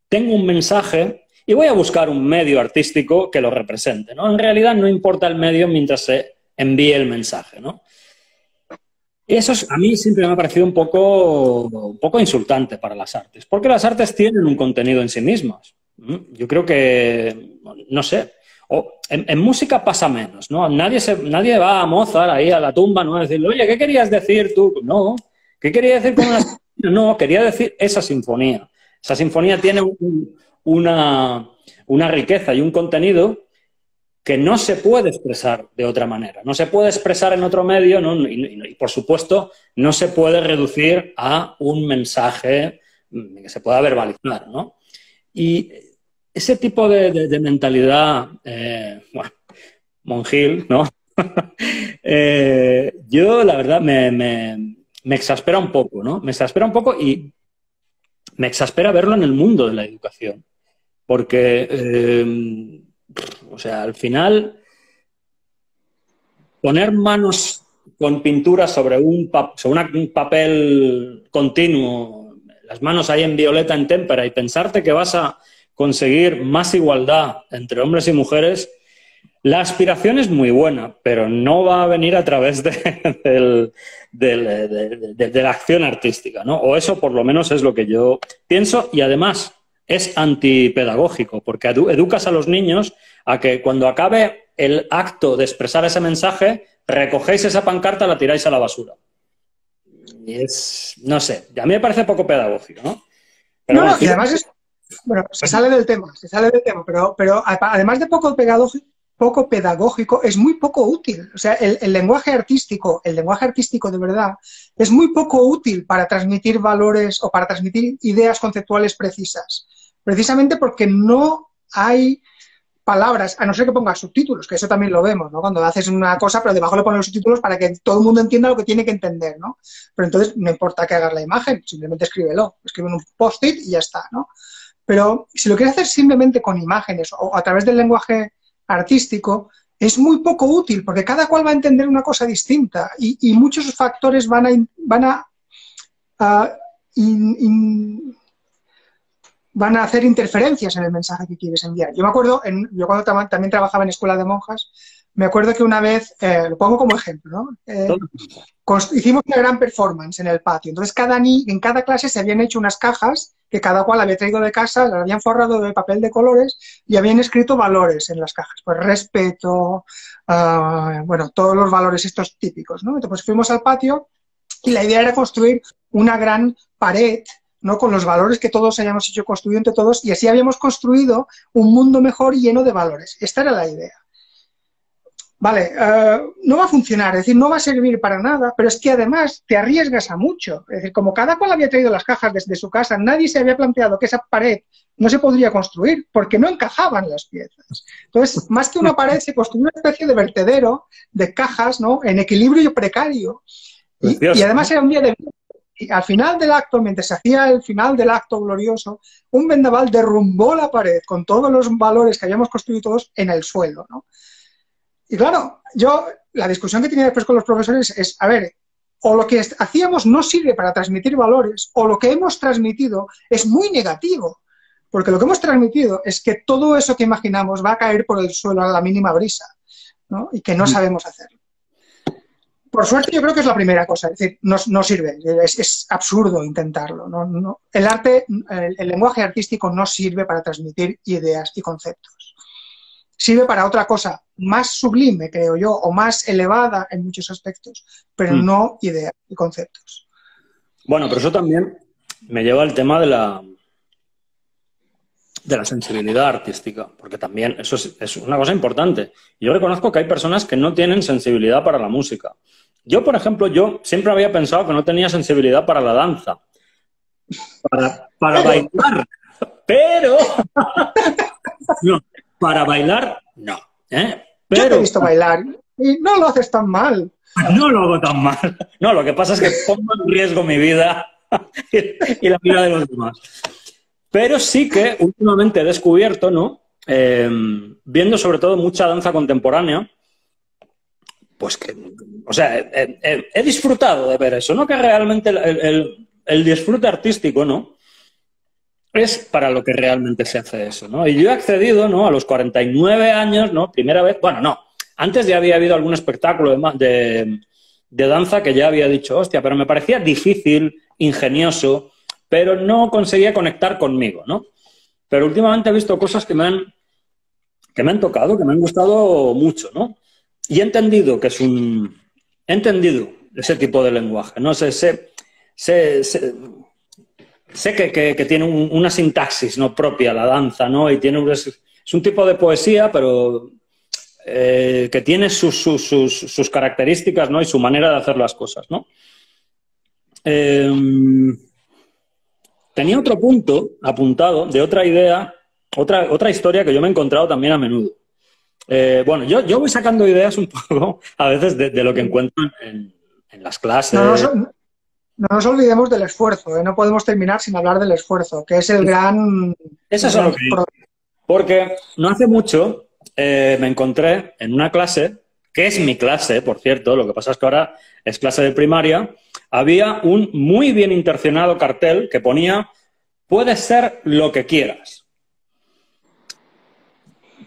tengo un mensaje y voy a buscar un medio artístico que lo represente, ¿no? En realidad no importa el medio mientras se envíe el mensaje, ¿no? Y eso a mí siempre me ha parecido un poco insultante para las artes, porque las artes tienen un contenido en sí mismas. Yo creo que, no sé, en música pasa menos, ¿no? Nadie va a Mozart ahí a la tumba, ¿no? A decirle, oye, ¿qué querías decir tú? No, ¿qué quería decir con una sinfonía? No, quería decir esa sinfonía. Esa sinfonía tiene una riqueza y un contenido que no se puede expresar de otra manera. No se puede expresar en otro medio, ¿no? Y, por supuesto, no se puede reducir a un mensaje que se pueda verbalizar, ¿no? Y ese tipo de mentalidad, bueno, monjil, ¿no? Yo, la verdad, me exaspera un poco, ¿no? Me exaspera un poco y me exaspera verlo en el mundo de la educación. Porque, o sea, al final, poner manos con pintura sobre un papel continuo, las manos ahí en violeta, en témpera, y pensarte que vas a conseguir más igualdad entre hombres y mujeres, la aspiración es muy buena, pero no va a venir a través de la acción artística, ¿no? O eso por lo menos es lo que yo pienso, y además es antipedagógico, porque educas a los niños a que cuando acabe el acto de expresar ese mensaje, recogéis esa pancarta y la tiráis a la basura. Y no sé, a mí me parece poco pedagógico, ¿no? Pero no, y además bueno, se sale del tema, pero además de poco pedagógico, es muy poco útil. O sea, el lenguaje artístico de verdad, es muy poco útil para transmitir valores o para transmitir ideas conceptuales precisas. Precisamente porque no hay palabras, a no ser que pongas subtítulos, que eso también lo vemos, ¿no? Cuando haces una cosa, pero debajo le pones los subtítulos para que todo el mundo entienda lo que tiene que entender, ¿no? Pero entonces no importa que hagas la imagen, simplemente escríbelo, escribe en un post-it y ya está, ¿no? Pero si lo quieres hacer simplemente con imágenes o a través del lenguaje artístico, es muy poco útil, porque cada cual va a entender una cosa distinta y muchos factores van a hacer interferencias en el mensaje que quieres enviar. Yo me acuerdo, yo cuando también trabajaba en escuela de monjas, me acuerdo que una vez, lo pongo como ejemplo, ¿no? Hicimos una gran performance en el patio. Entonces, en cada clase se habían hecho unas cajas que cada cual había traído de casa, las habían forrado de papel de colores y habían escrito valores en las cajas. Pues respeto, bueno, todos los valores estos típicos, ¿no? Entonces, fuimos al patio y la idea era construir una gran pared, ¿no? Con los valores que todos hayamos hecho construir entre todos, y así habíamos construido un mundo mejor lleno de valores. Esta era la idea. vale, no va a funcionar, es decir, no va a servir para nada, pero es que además te arriesgas a mucho. Es decir, como cada cual había traído las cajas desde su casa, nadie se había planteado que esa pared no se podría construir porque no encajaban las piezas. Entonces, más que una pared, se construyó una especie de vertedero de cajas, ¿no?, en equilibrio precario. Y además era un día de... Y al final del acto, mientras se hacía el final del acto glorioso, un vendaval derrumbó la pared con todos los valores que habíamos construido todos en el suelo, ¿no? Y claro, la discusión que tenía después con los profesores es, a ver, o lo que hacíamos no sirve para transmitir valores, o lo que hemos transmitido es muy negativo, porque lo que hemos transmitido es que todo eso que imaginamos va a caer por el suelo a la mínima brisa, ¿no? Y que no sabemos hacerlo. Por suerte yo creo que es la primera cosa, es decir, no sirve, es absurdo intentarlo. El arte, el lenguaje artístico no sirve para transmitir ideas y conceptos. Sirve para otra cosa más sublime, creo yo, o más elevada en muchos aspectos, pero no ideas y conceptos. Bueno, pero eso también me lleva al tema de la sensibilidad artística, porque también eso es una cosa importante. Yo reconozco que hay personas que no tienen sensibilidad para la música. Yo, por ejemplo, yo siempre había pensado que no tenía sensibilidad para la danza, para bailar, pero no, para bailar no. Pero yo te he visto bailar y no lo haces tan mal. No lo hago tan mal. No, lo que pasa es que pongo en riesgo mi vida y la vida de los demás. Pero sí que últimamente he descubierto, ¿no? Viendo sobre todo mucha danza contemporánea, pues que, o sea, he disfrutado de ver eso, ¿no? Que realmente el disfrute artístico, ¿no?, es para lo que realmente se hace eso, ¿no? Y yo he accedido, ¿no?, a los 49 años, ¿no?, primera vez, bueno, no, antes ya había habido algún espectáculo de danza que ya había dicho, hostia, pero me parecía difícil, ingenioso, pero no conseguía conectar conmigo, ¿no? Pero últimamente he visto cosas que me han tocado, que me han gustado mucho, ¿no? Y he entendido que he entendido ese tipo de lenguaje, ¿no? Sé que tiene una sintaxis, ¿no?, propia la danza, ¿no? Y es un tipo de poesía, pero que tiene sus características, ¿no?, y su manera de hacer las cosas, ¿no? Tenía otro punto apuntado de otra idea, otra historia que yo me he encontrado también a menudo. Bueno, yo voy sacando ideas un poco a veces de lo que encuentro en las clases. No nos olvidemos del esfuerzo, ¿eh? No podemos terminar sin hablar del esfuerzo, que es el gran... Eso es lo que digo. Porque no hace mucho me encontré en una clase, que es mi clase, por cierto, lo que pasa es que ahora es clase de primaria, había un muy bien intencionado cartel que ponía «Puedes ser lo que quieras».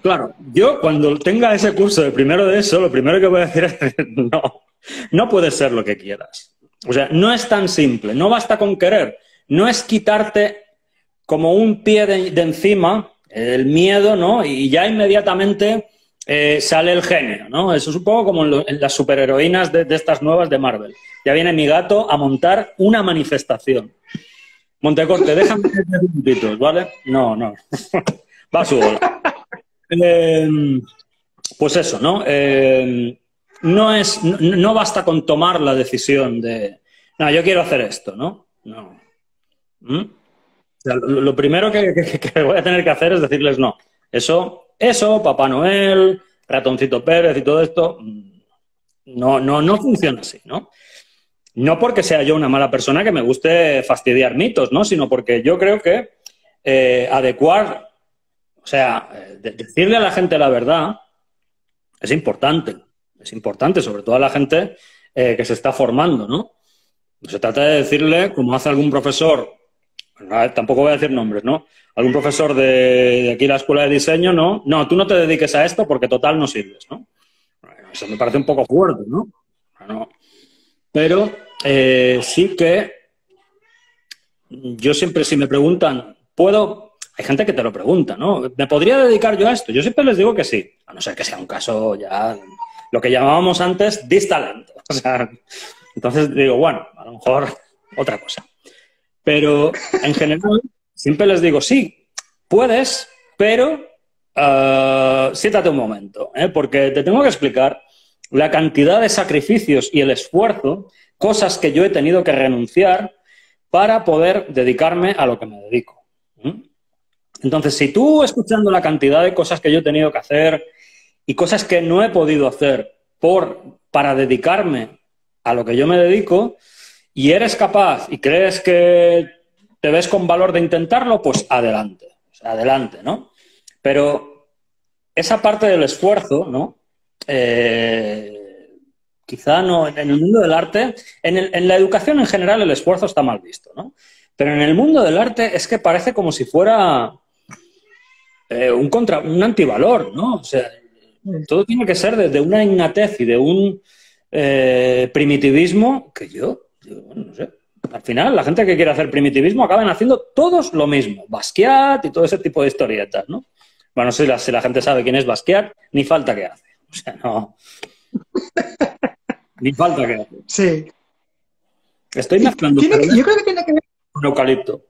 Claro, yo cuando tenga ese curso de primero de eso, lo primero que voy a decir es no puedes ser lo que quieras. O sea, no es tan simple, no basta con querer, no es quitarte como un pie de encima el miedo, ¿no? Y ya inmediatamente sale el genio, ¿no? Eso es un poco como en las superheroínas de estas nuevas de Marvel. Ya viene mi gato a montar una manifestación. Montecorte, déjame 10 minutitos, ¿vale? No. Va a su bola. Pues eso, ¿no? No basta con tomar la decisión de, no, yo quiero hacer esto, ¿no? No. O sea, lo primero que voy a tener que hacer es decirles no. Eso, Papá Noel, Ratoncito Pérez y todo esto, no funciona así, ¿no? No porque sea yo una mala persona que me guste fastidiar mitos, ¿no? Sino porque yo creo que adecuar, o sea, decirle a la gente la verdad es importante. Es importante, sobre todo a la gente que se está formando, ¿no? No se trata de decirle, como hace algún profesor, tampoco voy a decir nombres, ¿no? Algún profesor de aquí la escuela de diseño, ¿no? No, tú no te dediques a esto porque total no sirves, ¿no? Eso me parece un poco fuerte, ¿no? Pero sí que yo siempre, si me preguntan, hay gente que te lo pregunta, ¿no? ¿Me podría dedicar yo a esto? Yo siempre les digo que sí, a no ser que sea un caso ya, lo que llamábamos antes distalento. O sea, entonces digo, bueno, a lo mejor otra cosa. Pero en general siempre les digo, sí, puedes, pero siéntate un momento, porque te tengo que explicar la cantidad de sacrificios y el esfuerzo, cosas que yo he tenido que renunciar para poder dedicarme a lo que me dedico. Entonces, si tú, escuchando la cantidad de cosas que yo he tenido que hacer y cosas que no he podido hacer para dedicarme a lo que yo me dedico, y eres capaz y crees que te ves con valor de intentarlo, pues adelante, adelante, ¿no? Pero esa parte del esfuerzo, ¿no? Quizá no, en el mundo del arte, en la educación en general el esfuerzo está mal visto, ¿no? Pero en el mundo del arte es que parece como si fuera un antivalor, ¿no? O sea, todo tiene que ser desde una innatez y de un primitivismo que bueno, no sé. Al final, la gente que quiere hacer primitivismo acaban haciendo todos lo mismo. Basquiat y todo ese tipo de historietas, ¿no? Bueno, no sé si la gente sabe quién es Basquiat, ni falta que hace. O sea, no... Ni falta que hace. Sí. Estoy mezclando yo creo que tiene que ver con eucalipto.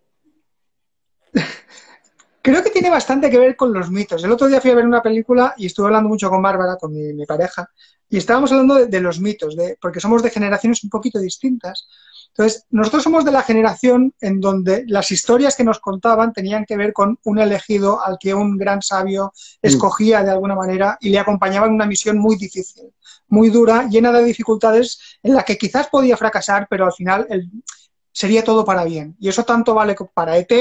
Creo que tiene bastante que ver con los mitos. El otro día fui a ver una película y estuve hablando mucho con Bárbara, con mi pareja, y estábamos hablando de los mitos, porque somos de generaciones un poquito distintas. Entonces, nosotros somos de la generación en donde las historias que nos contaban tenían que ver con un elegido al que un gran sabio escogía de alguna manera y le acompañaba en una misión muy difícil, muy dura, llena de dificultades, en la que quizás podía fracasar, pero al final sería todo para bien. Y eso tanto vale para ET,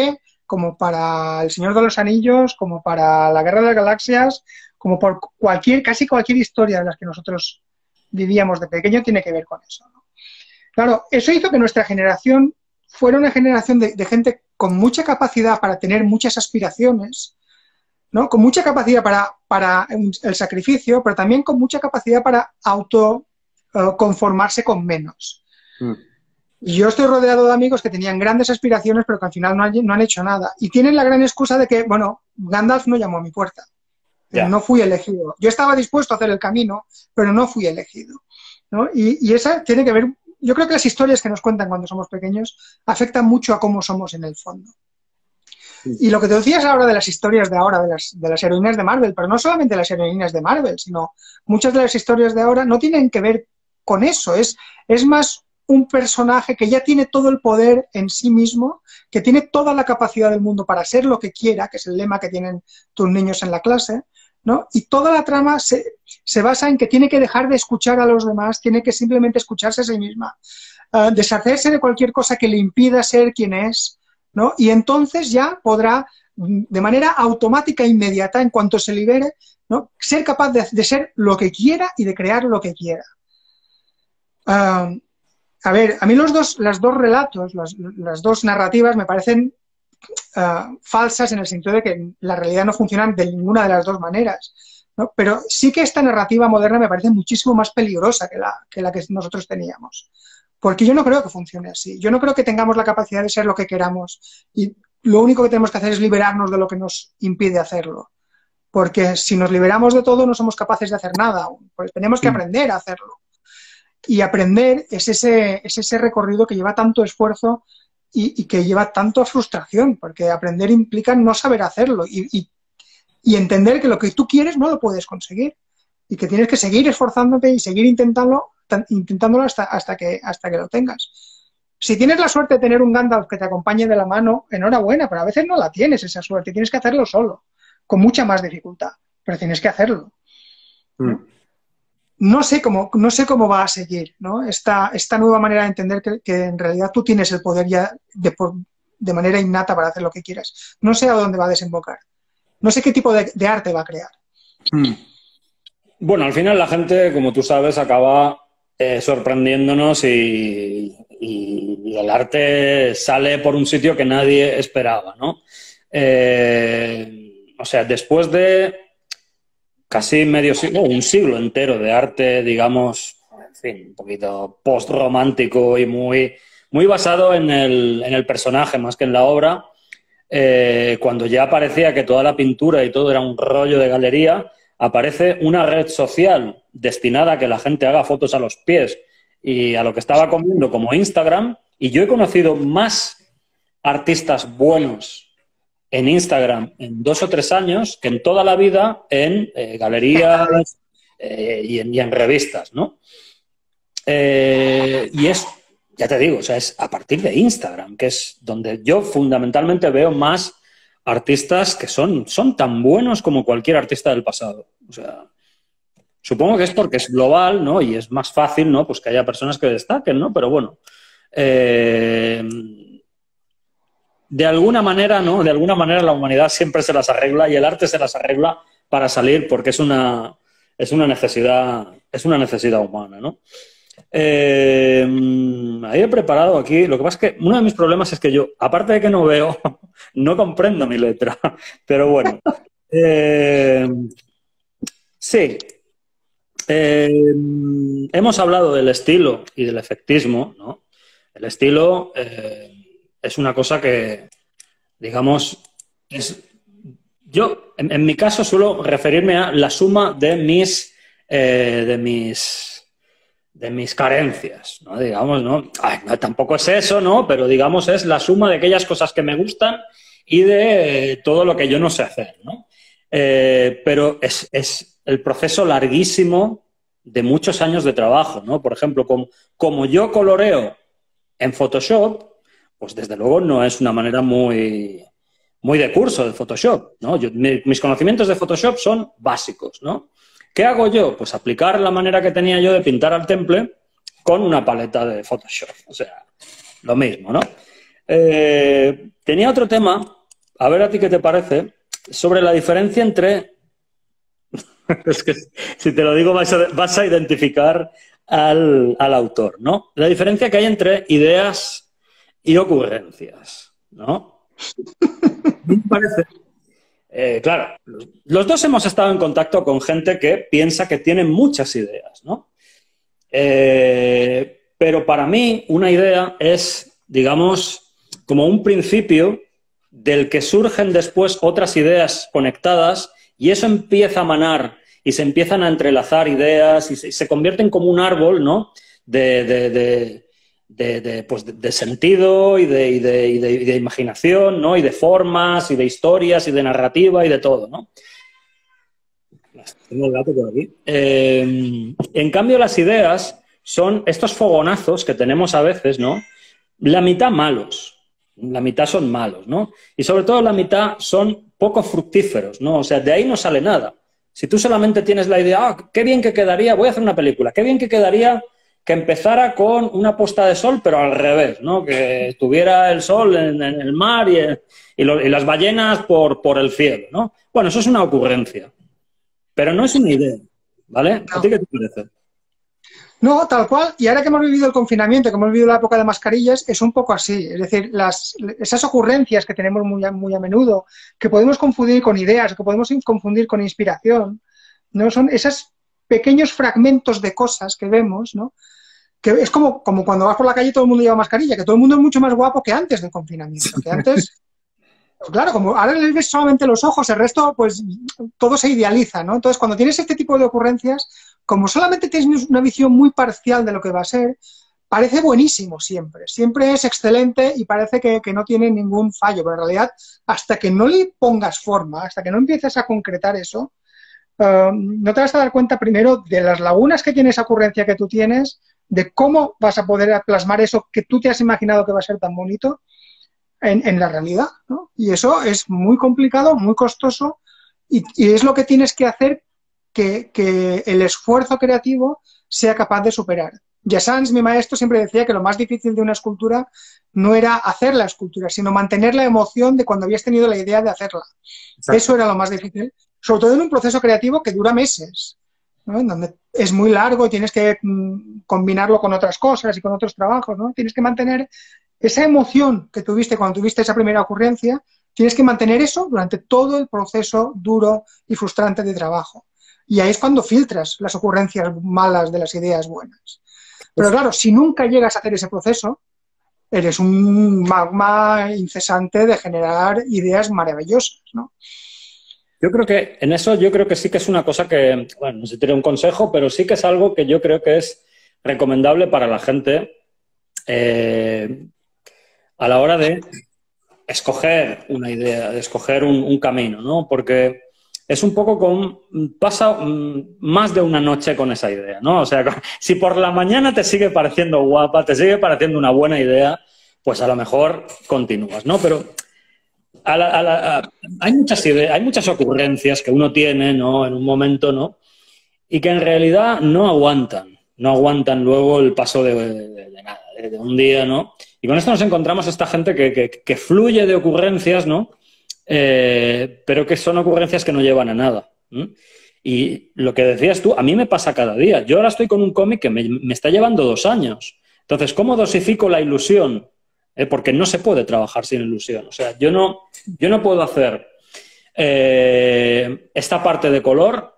como para El Señor de los Anillos, como para La Guerra de las Galaxias, como por casi cualquier historia de las que nosotros vivíamos de pequeño tiene que ver con eso, ¿no? Claro, eso hizo que nuestra generación fuera una generación de gente con mucha capacidad para tener muchas aspiraciones, ¿no? Con mucha capacidad para el sacrificio, pero también con mucha capacidad para conformarse con menos. Yo estoy rodeado de amigos que tenían grandes aspiraciones, pero que al final no han hecho nada. Y tienen la gran excusa de que, bueno, Gandalf no llamó a mi puerta. Yeah. No fui elegido. Yo estaba dispuesto a hacer el camino, pero no fui elegido, ¿no? Y esa tiene que ver... Yo creo que las historias que nos cuentan cuando somos pequeños afectan mucho a cómo somos en el fondo. Sí. Y lo que te decías ahora de las historias de ahora, de las heroínas de Marvel, pero no solamente las heroínas de Marvel, sino muchas de las historias de ahora no tienen que ver con eso. Es más un personaje que ya tiene todo el poder en sí mismo, que tiene toda la capacidad del mundo para ser lo que quiera, que es el lema que tienen tus niños en la clase, ¿no? Y toda la trama se basa en que tiene que dejar de escuchar a los demás, tiene que simplemente escucharse a sí misma, deshacerse de cualquier cosa que le impida ser quien es, ¿no? Y entonces ya podrá, de manera automática e inmediata, en cuanto se libere, ¿no? Ser capaz de ser lo que quiera y de crear lo que quiera. A ver, a mí los dos relatos, las dos narrativas me parecen falsas en el sentido de que la realidad no funciona de ninguna de las dos maneras, ¿no? Pero sí que esta narrativa moderna me parece muchísimo más peligrosa que la que nosotros teníamos. Porque yo no creo que funcione así. Yo no creo que tengamos la capacidad de ser lo que queramos y lo único que tenemos que hacer es liberarnos de lo que nos impide hacerlo. Porque si nos liberamos de todo no somos capaces de hacer nada aún. Pues tenemos que aprender a hacerlo. Y aprender es ese recorrido que lleva tanto esfuerzo y que lleva tanto frustración, porque aprender implica no saber hacerlo y entender que lo que tú quieres no lo puedes conseguir y que tienes que seguir esforzándote y seguir intentándolo hasta que lo tengas. Si tienes la suerte de tener un Gandalf que te acompañe de la mano, enhorabuena, pero a veces no la tienes esa suerte, tienes que hacerlo solo, con mucha más dificultad, pero tienes que hacerlo. No sé cómo va a seguir, ¿no? Esta nueva manera de entender que en realidad tú tienes el poder ya de manera innata para hacer lo que quieras. No sé a dónde va a desembocar. No sé qué tipo de arte va a crear. Bueno, al final la gente, como tú sabes, acaba sorprendiéndonos y el arte sale por un sitio que nadie esperaba, ¿no? O sea, después de casi medio siglo, un siglo entero de arte, digamos, en fin, un poquito post-romántico y muy basado en el personaje más que en la obra, cuando ya parecía que toda la pintura y todo era un rollo de galería, aparece una red social destinada a que la gente haga fotos a los pies y a lo que estaba comiendo como Instagram, y yo he conocido más artistas buenos en Instagram en 2 o 3 años que en toda la vida en galerías y en revistas, ¿no? Y es, ya te digo, o sea, es a partir de Instagram, que es donde yo fundamentalmente veo más artistas que son tan buenos como cualquier artista del pasado. O sea, supongo que es porque es global, ¿no? Y es más fácil, ¿no? Pues que haya personas que destaquen, ¿no? Pero bueno, de alguna manera, ¿no? De alguna manera la humanidad siempre se las arregla y el arte se las arregla para salir porque es una necesidad humana, ¿no? Ahí he preparado aquí. Lo que pasa es que uno de mis problemas es que yo, aparte de que no veo, no comprendo mi letra. Pero bueno. Sí. Hemos hablado del estilo y del efectismo, ¿no? El estilo es una cosa que, digamos, yo, en mi caso, suelo referirme a la suma de mis carencias, ¿no? Digamos, ¿no? Ay, no, tampoco es eso, ¿no? Pero digamos es la suma de aquellas cosas que me gustan y de todo lo que yo no sé hacer, ¿no? Pero es el proceso larguísimo de muchos años de trabajo, ¿no? Por ejemplo, como yo coloreo en Photoshop, pues desde luego no es una manera muy de curso de Photoshop, ¿no? Mis conocimientos de Photoshop son básicos, ¿no? ¿Qué hago yo? Pues aplicar la manera que tenía yo de pintar al temple con una paleta de Photoshop. O sea, lo mismo, ¿no? Tenía otro tema, a ver a ti qué te parece, sobre la diferencia entre... es que si te lo digo vas a identificar al autor, ¿no? La diferencia que hay entre ideas y ocurrencias, ¿no? Me parece... claro, los dos hemos estado en contacto con gente que piensa que tiene muchas ideas, ¿no? Pero para mí una idea es, digamos, como un principio del que surgen después otras ideas conectadas y eso empieza a manar y se empiezan a entrelazar ideas y se convierten como un árbol, ¿no? De sentido y de imaginación, ¿no? Y de formas y de historias y de narrativa y de todo, ¿no? Tengo el gato por aquí. En cambio, las ideas son estos fogonazos que tenemos a veces, ¿no? La mitad malos, la mitad son malos, ¿no? Y sobre todo la mitad son poco fructíferos, ¿no? O sea, de ahí no sale nada. Si tú solamente tienes la idea, ah, qué bien que quedaría, voy a hacer una película, qué bien que quedaría que empezara con una puesta de sol, pero al revés, ¿no? Que estuviera el sol en el mar y las ballenas por el cielo, ¿no? Bueno, eso es una ocurrencia, pero no es una idea, ¿vale? No. ¿A ti qué te parece? No, tal cual. Y ahora que hemos vivido el confinamiento, que hemos vivido la época de mascarillas, es un poco así. Es decir, esas ocurrencias que tenemos muy a menudo, que podemos confundir con ideas, que podemos confundir con inspiración, ¿no? Son esos pequeños fragmentos de cosas que vemos, ¿no? Que es como cuando vas por la calle y todo el mundo lleva mascarilla, que todo el mundo es mucho más guapo que antes del confinamiento, que antes... Pues claro, como ahora les ves solamente los ojos, el resto, pues todo se idealiza, ¿no? Entonces, cuando tienes este tipo de ocurrencias, como solamente tienes una visión muy parcial de lo que va a ser, parece buenísimo siempre. Siempre es excelente y parece que no tiene ningún fallo, pero en realidad, hasta que no le pongas forma, hasta que no empieces a concretar eso, no te vas a dar cuenta primero de las lagunas que tiene esa ocurrencia que tú tienes, de cómo vas a poder plasmar eso que tú te has imaginado que va a ser tan bonito en la realidad, ¿no? Y eso es muy complicado, muy costoso y es lo que tienes que hacer que el esfuerzo creativo sea capaz de superar. Jassans, mi maestro, siempre decía que lo más difícil de una escultura no era hacer la escultura, sino mantener la emoción de cuando habías tenido la idea de hacerla. Exacto. Eso era lo más difícil, sobre todo en un proceso creativo que dura meses, ¿no? En donde es muy largo y tienes que combinarlo con otras cosas y con otros trabajos, ¿no? Tienes que mantener esa emoción que tuviste cuando tuviste esa primera ocurrencia, tienes que mantener eso durante todo el proceso duro y frustrante de trabajo. Y ahí es cuando filtras las ocurrencias malas de las ideas buenas. Pero claro, si nunca llegas a hacer ese proceso, eres un magma incesante de generar ideas maravillosas, ¿no? Yo creo que en eso sí que es una cosa que, bueno, no sé si tiene un consejo, pero sí que es algo que yo creo que es recomendable para la gente a la hora de escoger una idea, de escoger un camino, ¿no? Porque es un poco pasa más de una noche con esa idea, ¿no? O sea, si por la mañana te sigue pareciendo guapa, te sigue pareciendo una buena idea, pues a lo mejor continúas, ¿no? Pero hay muchas ideas, hay muchas ocurrencias que uno tiene, ¿no? En un momento, ¿no? Y que en realidad no aguantan luego el paso de nada, de un día, ¿no? Y con esto nos encontramos esta gente que fluye de ocurrencias, ¿no? Pero que son ocurrencias que no llevan a nada. Y lo que decías tú, a mí me pasa cada día. Yo ahora estoy con un cómic que me está llevando 2 años. Entonces, ¿cómo dosifico la ilusión? Porque no se puede trabajar sin ilusión. O sea, yo no puedo hacer esta parte de color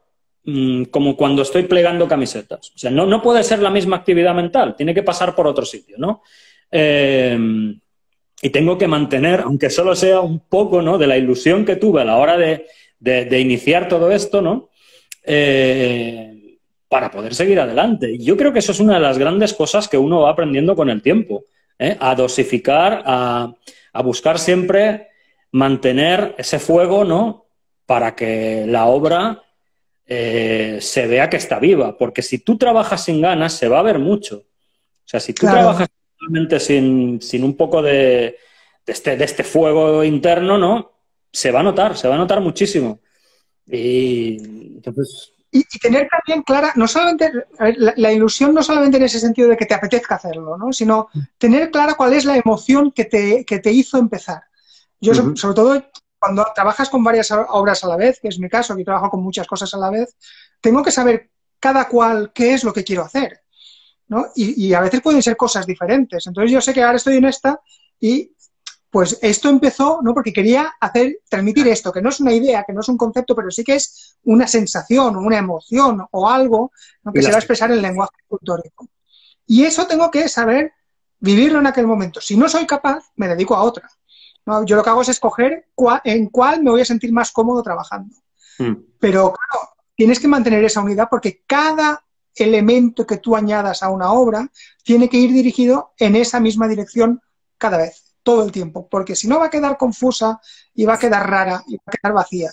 como cuando estoy plegando camisetas. O sea, no puede ser la misma actividad mental, tiene que pasar por otro sitio, ¿no? Y tengo que mantener, aunque solo sea un poco, ¿no?, de la ilusión que tuve a la hora de iniciar todo esto, ¿no? Para poder seguir adelante. Y yo creo que eso es una de las grandes cosas que uno va aprendiendo con el tiempo, a dosificar, a buscar siempre mantener ese fuego, ¿no?, para que la obra se vea que está viva. Porque si tú trabajas sin ganas, se va a ver mucho. O sea, si tú trabajas realmente sin un poco de este fuego interno, ¿no?, se va a notar muchísimo. Y entonces... Y tener también clara, no solamente, la ilusión no solamente en ese sentido de que te apetezca hacerlo, ¿no?, sino tener clara cuál es la emoción que te hizo empezar. Yo, sobre todo, cuando trabajas con varias obras a la vez, que es mi caso, que trabajo con muchas cosas a la vez, tengo que saber cada cual qué es lo que quiero hacer, ¿no? Y a veces pueden ser cosas diferentes. Entonces yo sé que ahora estoy en esta y pues esto empezó, ¿no?, porque quería transmitir esto, que no es una idea, que no es un concepto, pero sí que es una sensación, una emoción o algo, ¿no?, que se va a expresar en el lenguaje escultórico. Y eso tengo que saber vivirlo en aquel momento. Si no soy capaz, me dedico a otra, ¿no? Yo lo que hago es escoger en cuál me voy a sentir más cómodo trabajando. Pero claro, tienes que mantener esa unidad porque cada elemento que tú añadas a una obra tiene que ir dirigido en esa misma dirección cada vez, todo el tiempo, porque si no va a quedar confusa y va a quedar rara y va a quedar vacía.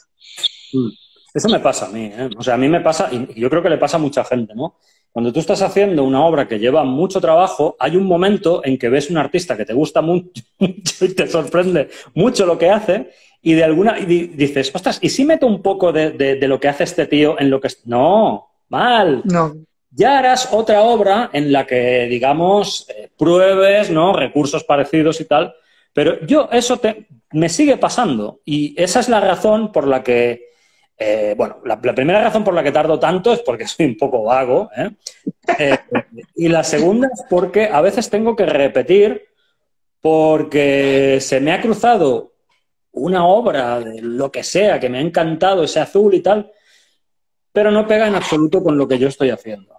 Eso me pasa a mí, ¿eh? O sea, a mí me pasa, y yo creo que le pasa a mucha gente, ¿no? Cuando tú estás haciendo una obra que lleva mucho trabajo, hay un momento en que ves un artista que te gusta mucho y te sorprende mucho lo que hace y dices, ostras, ¿y si meto un poco de lo que hace este tío en lo que... No, mal. No. Ya harás otra obra en la que, digamos, pruebes, ¿no?, recursos parecidos y tal, pero eso me sigue pasando y esa es la razón por la que, bueno, la primera razón por la que tardo tanto es porque soy un poco vago, y la segunda es porque a veces tengo que repetir porque se me ha cruzado una obra de lo que sea, que me ha encantado ese azul y tal, pero no pega en absoluto con lo que yo estoy haciendo.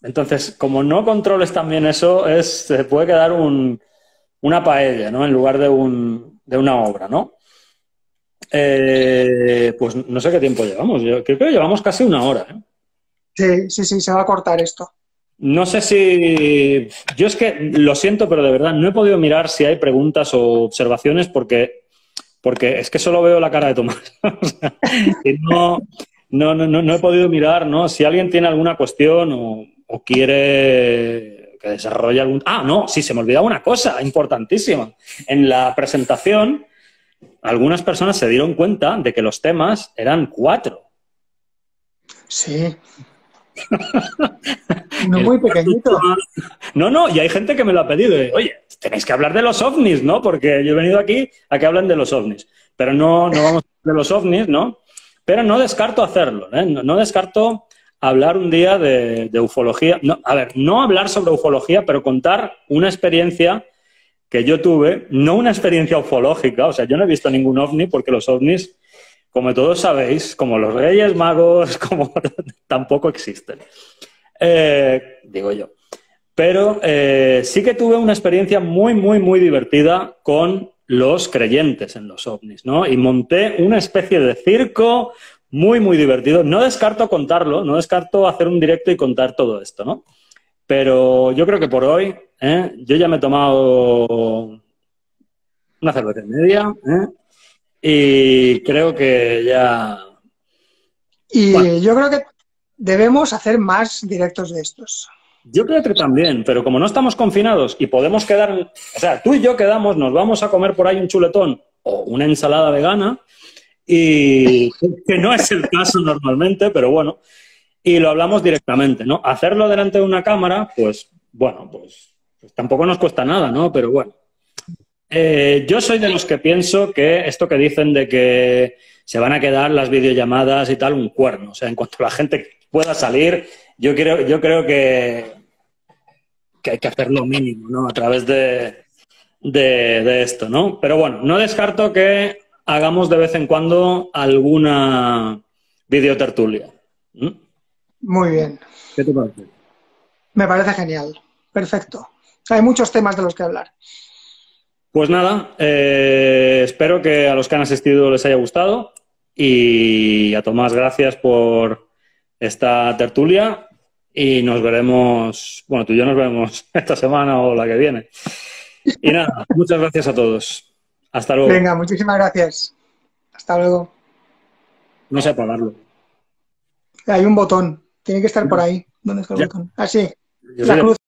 Entonces, como no controles también eso, se puede quedar una paella, ¿no?, en lugar de una obra, ¿no? Pues no sé qué tiempo llevamos. Yo creo que llevamos casi 1 hora, ¿eh? Sí, se va a cortar esto. No sé si... Yo es que lo siento, pero de verdad no he podido mirar si hay preguntas o observaciones porque es que solo veo la cara de Tomás. O sea, y no he podido mirar, ¿no?, si alguien tiene alguna cuestión o quiere que desarrolle algún... Ah, no, sí, se me olvidaba una cosa importantísima. En la presentación, algunas personas se dieron cuenta de que los temas eran 4. Sí. No muy pequeñito. No, y hay gente que me lo ha pedido. Oye, tenéis que hablar de los ovnis, ¿no? Porque yo he venido aquí a que hablen de los ovnis. Pero no vamos a hablar de los ovnis, ¿no? Pero no descarto hacerlo, ¿eh? No descarto hablar un día de ufología. No, a ver, no hablar sobre ufología, pero contar una experiencia que yo tuve, no una experiencia ufológica. O sea, yo no he visto ningún ovni porque los ovnis, como todos sabéis, como los Reyes Magos, como tampoco existen. Digo yo. Pero sí que tuve una experiencia muy, muy, muy divertida con los creyentes en los ovnis, ¿no? Y monté una especie de circo muy, muy divertido. No descarto contarlo, no descarto hacer un directo y contar todo esto, ¿no? Pero yo creo que por hoy, yo ya me he tomado una cerveza y media, y creo que ya Bueno, Y yo creo que debemos hacer más directos de estos. yo creo que también, pero como no estamos confinados y podemos quedar, o sea, tú y yo quedamos, nos vamos a comer por ahí un chuletón o una ensalada vegana, y que no es el caso normalmente, pero bueno, y lo hablamos directamente, ¿no? Hacerlo delante de una cámara, pues bueno, pues tampoco nos cuesta nada, ¿no? Pero bueno. Yo soy de los que pienso que esto que dicen de que se van a quedar las videollamadas y tal, un cuerno. O sea, en cuanto la gente pueda salir, yo creo que hay que hacer lo mínimo, ¿no? A través de esto, ¿no? Pero bueno, no descarto que hagamos de vez en cuando alguna videotertulia. ¿Mm? Muy bien. ¿Qué te parece? Me parece genial. Perfecto. Hay muchos temas de los que hablar. Pues nada, espero que a los que han asistido les haya gustado y a Tomás gracias por esta tertulia y nos veremos, bueno, tú y yo nos vemos esta semana o la que viene. Y nada, muchas gracias a todos. Hasta luego. Venga, muchísimas gracias. Hasta luego. No sé apagarlo. Hay un botón. Tiene que estar por ahí. ¿Dónde está el Ya, botón? Ah, sí. yo La soy de cruz.